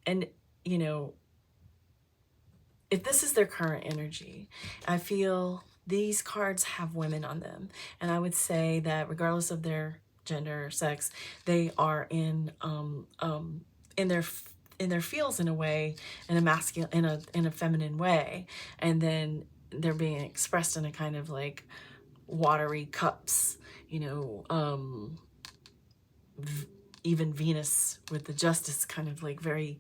And, you know, if this is their current energy, I feel these cards have women on them. And I would say that regardless of their gender or sex, they are in their feels in a way, in a masculine, in a feminine way. And then they're being expressed in a kind of like watery cups, you know, even Venus with the justice kind of like very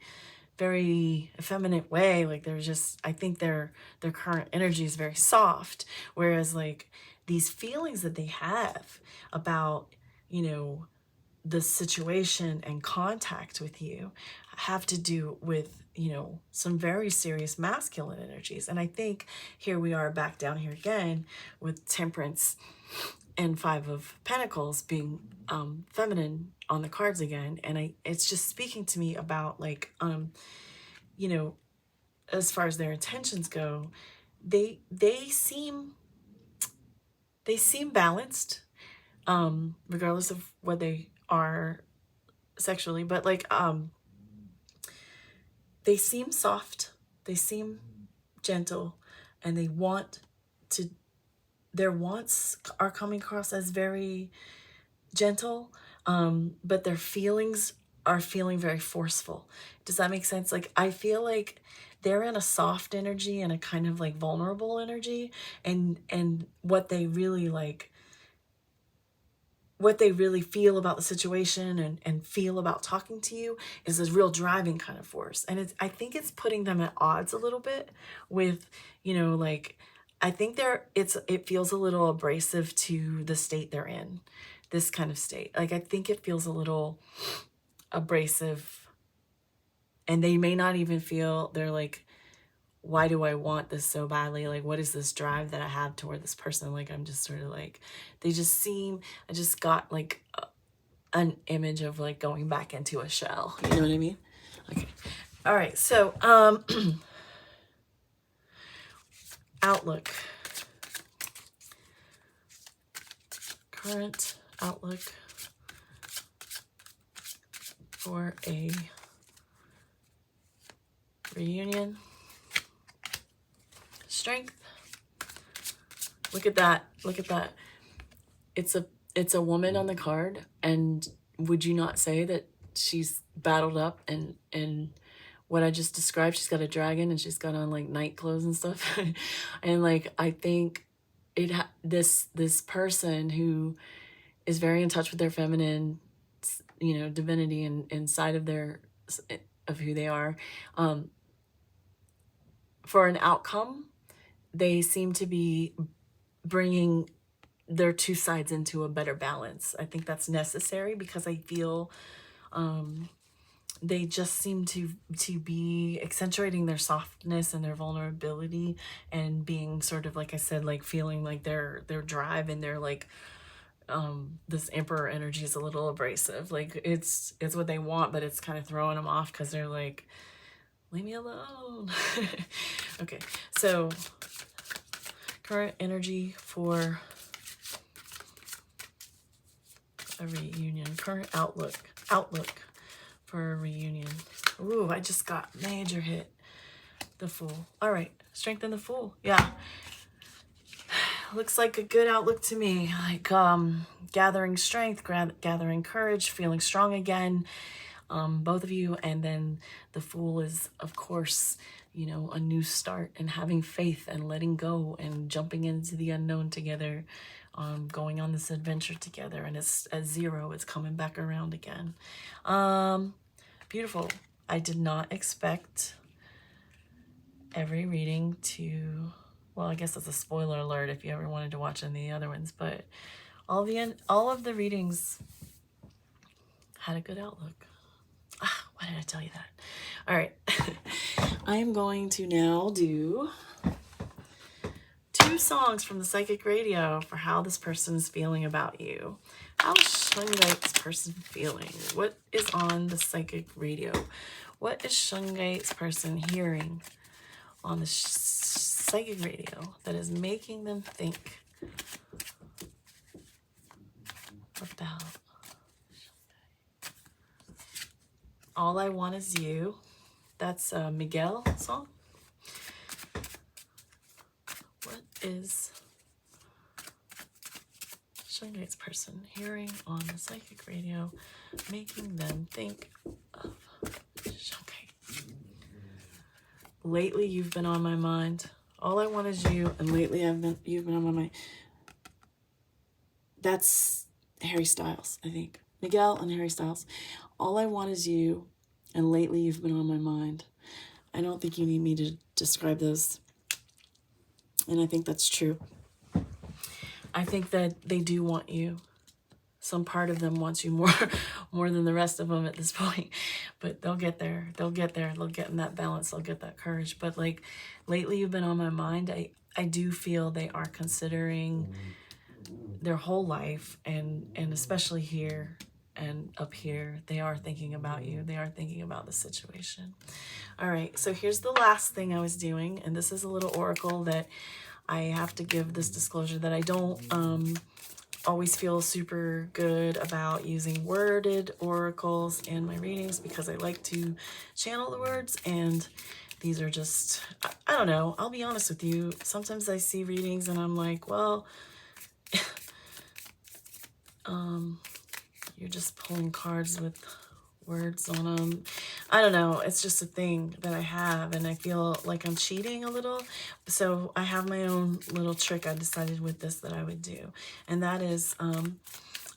effeminate way. Like they're just, I think their current energy is very soft, whereas like these feelings that they have about, you know, the situation and contact with you have to do with, you know, some very serious masculine energies. And I think here we are back down here again with Temperance and Five of Pentacles being feminine on the cards again. And it's just speaking to me about like, you know, as far as their intentions go, they seem balanced, regardless of what they are sexually, but like they seem soft, they seem gentle, and they want to, their wants are coming across as very gentle, but their feelings are feeling very forceful. Does that make sense? Like I feel like they're in a soft energy and a kind of like vulnerable energy, and what they really like, what they really feel about the situation and feel about talking to you is this real driving kind of force. And I think it's putting them at odds a little bit with, you know, like, I think it feels a little abrasive to the state they're in, this kind of state. Like, I think it feels a little abrasive, and they may not even feel, they're like, why do I want this so badly? Like, what is this drive that I have toward this person? Like, I'm just sort of like, they just seem, I just got like an image of like going back into a shell. You know what I mean? Okay. All right. So, outlook. Current outlook for a reunion. Strength. Look at that. Look at that. It's a woman on the card, and would you not say that she's battled up and what I just described? She's got a dragon and she's got on like night clothes and stuff. And like I think this person who is very in touch with their feminine, you know, divinity and inside of who they are, for an outcome, they seem to be bringing their two sides into a better balance. I think that's necessary because I feel they just seem to be accentuating their softness and their vulnerability and being sort of, like I said, like feeling like their drive and their like this emperor energy is a little abrasive. Like it's what they want, but it's kind of throwing them off because they're like, leave me alone. Okay, so current energy for a reunion. Current outlook for a reunion. Ooh, I just got major hit. The Fool. All right, strengthen the Fool. Yeah, looks like a good outlook to me. Like gathering strength, gathering courage, feeling strong again, both of you. And then the Fool is, of course, you know, a new start and having faith and letting go and jumping into the unknown together, going on this adventure together. And it's at zero, it's coming back around again. Beautiful. I did not expect every reading to, well, I guess that's a spoiler alert if you ever wanted to watch any of the other ones, but all of the readings had a good outlook. Why did I tell you that? All right. I am going to now do 2 songs from the Psychic Radio for how this person is feeling about you. How is Shungite's person feeling? What is on the Psychic Radio? What is Shungite's person hearing on the psychic radio that is making them think about All I Want Is You. That's a Miguel song. What is shungite's person hearing on the psychic radio making them think of shungite? Lately, you've been on my mind. All I want is you, and lately you've been on my mind. That's Harry Styles, I think. Miguel and Harry Styles. All I want is you, and lately you've been on my mind. I don't think you need me to describe those. And I think that's true. I think that they do want you. Some part of them wants you more than the rest of them at this point. But they'll get there. They'll get there. They'll get in that balance. They'll get that courage. But like, lately you've been on my mind. I do feel they are considering their whole life, and especially here and up here, they are thinking about you. They are thinking about the situation. All right, so here's the last thing I was doing, and this is a little oracle that I have to give this disclosure that I don't always feel super good about using worded oracles in my readings, because I like to channel the words, and these are just, I don't know, I'll be honest with you. Sometimes I see readings and I'm like, well, you're just pulling cards with words on them. I don't know. It's just a thing that I have, and I feel like I'm cheating a little. So I have my own little trick I decided with this that I would do. And that is, I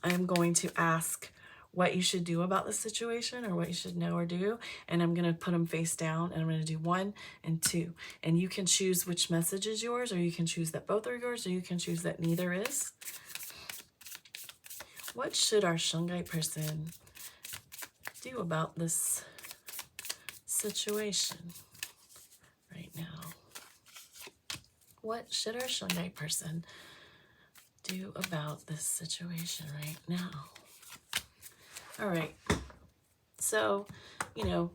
am going to ask what you should do about the situation, or what you should know or do. And I'm going to put them face down, and I'm going to do 1 and 2. And you can choose which message is yours, or you can choose that both are yours, or you can choose that neither is. What should our shungite person do about this situation right now? What should our shungite person do about this situation right now? All right. So, you know,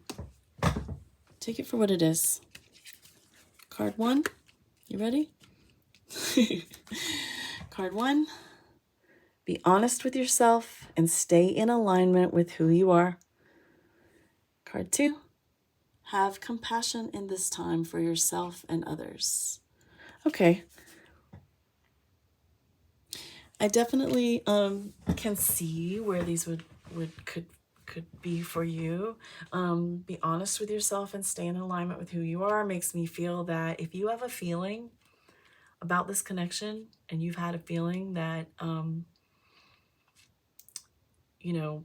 take it for what it is. Card 1. You ready? Card 1. Be honest with yourself and stay in alignment with who you are. Card 2. Have compassion in this time for yourself and others. Okay. I definitely can see where these could be for you. Be honest with yourself and stay in alignment with who you are makes me feel that if you have a feeling about this connection, and you've had a feeling that you know,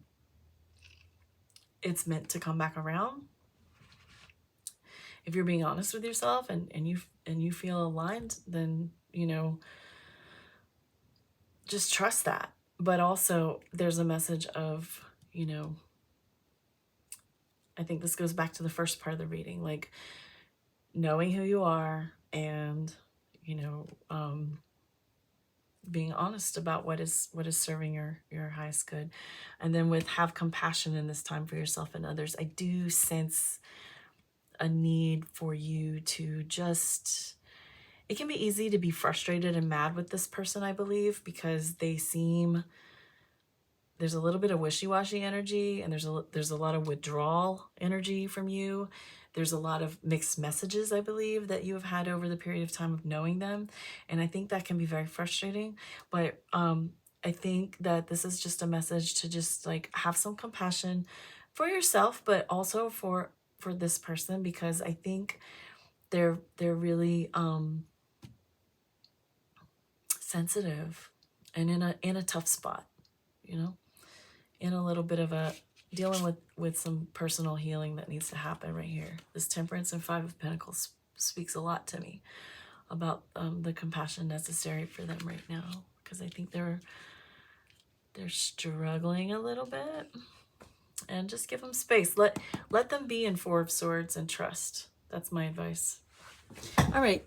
it's meant to come back around. If you're being honest with yourself and you feel aligned, then, you know, just trust that. But also there's a message of, you know, I think this goes back to the first part of the reading, like knowing who you are, and, you know, being honest about what is serving your highest good. And then with have compassion in this time for yourself and others, I do sense a need for you to just, it can be easy to be frustrated and mad with this person, I believe, because there's a little bit of wishy-washy energy, and there's a lot of withdrawal energy from you. There's a lot of mixed messages, I believe, that you have had over the period of time of knowing them. And I think that can be very frustrating. But I think that this is just a message to just like have some compassion for yourself, but also for this person, because I think they're really sensitive and in a tough spot, you know, in a little bit of a dealing with some personal healing that needs to happen right here. This Temperance and 5 of Pentacles speaks a lot to me about the compassion necessary for them right now, because I think they're struggling a little bit, and just give them space. Let them be in 4 of Swords and trust. That's my advice. All right.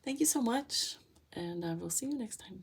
Thank you so much, and I will see you next time.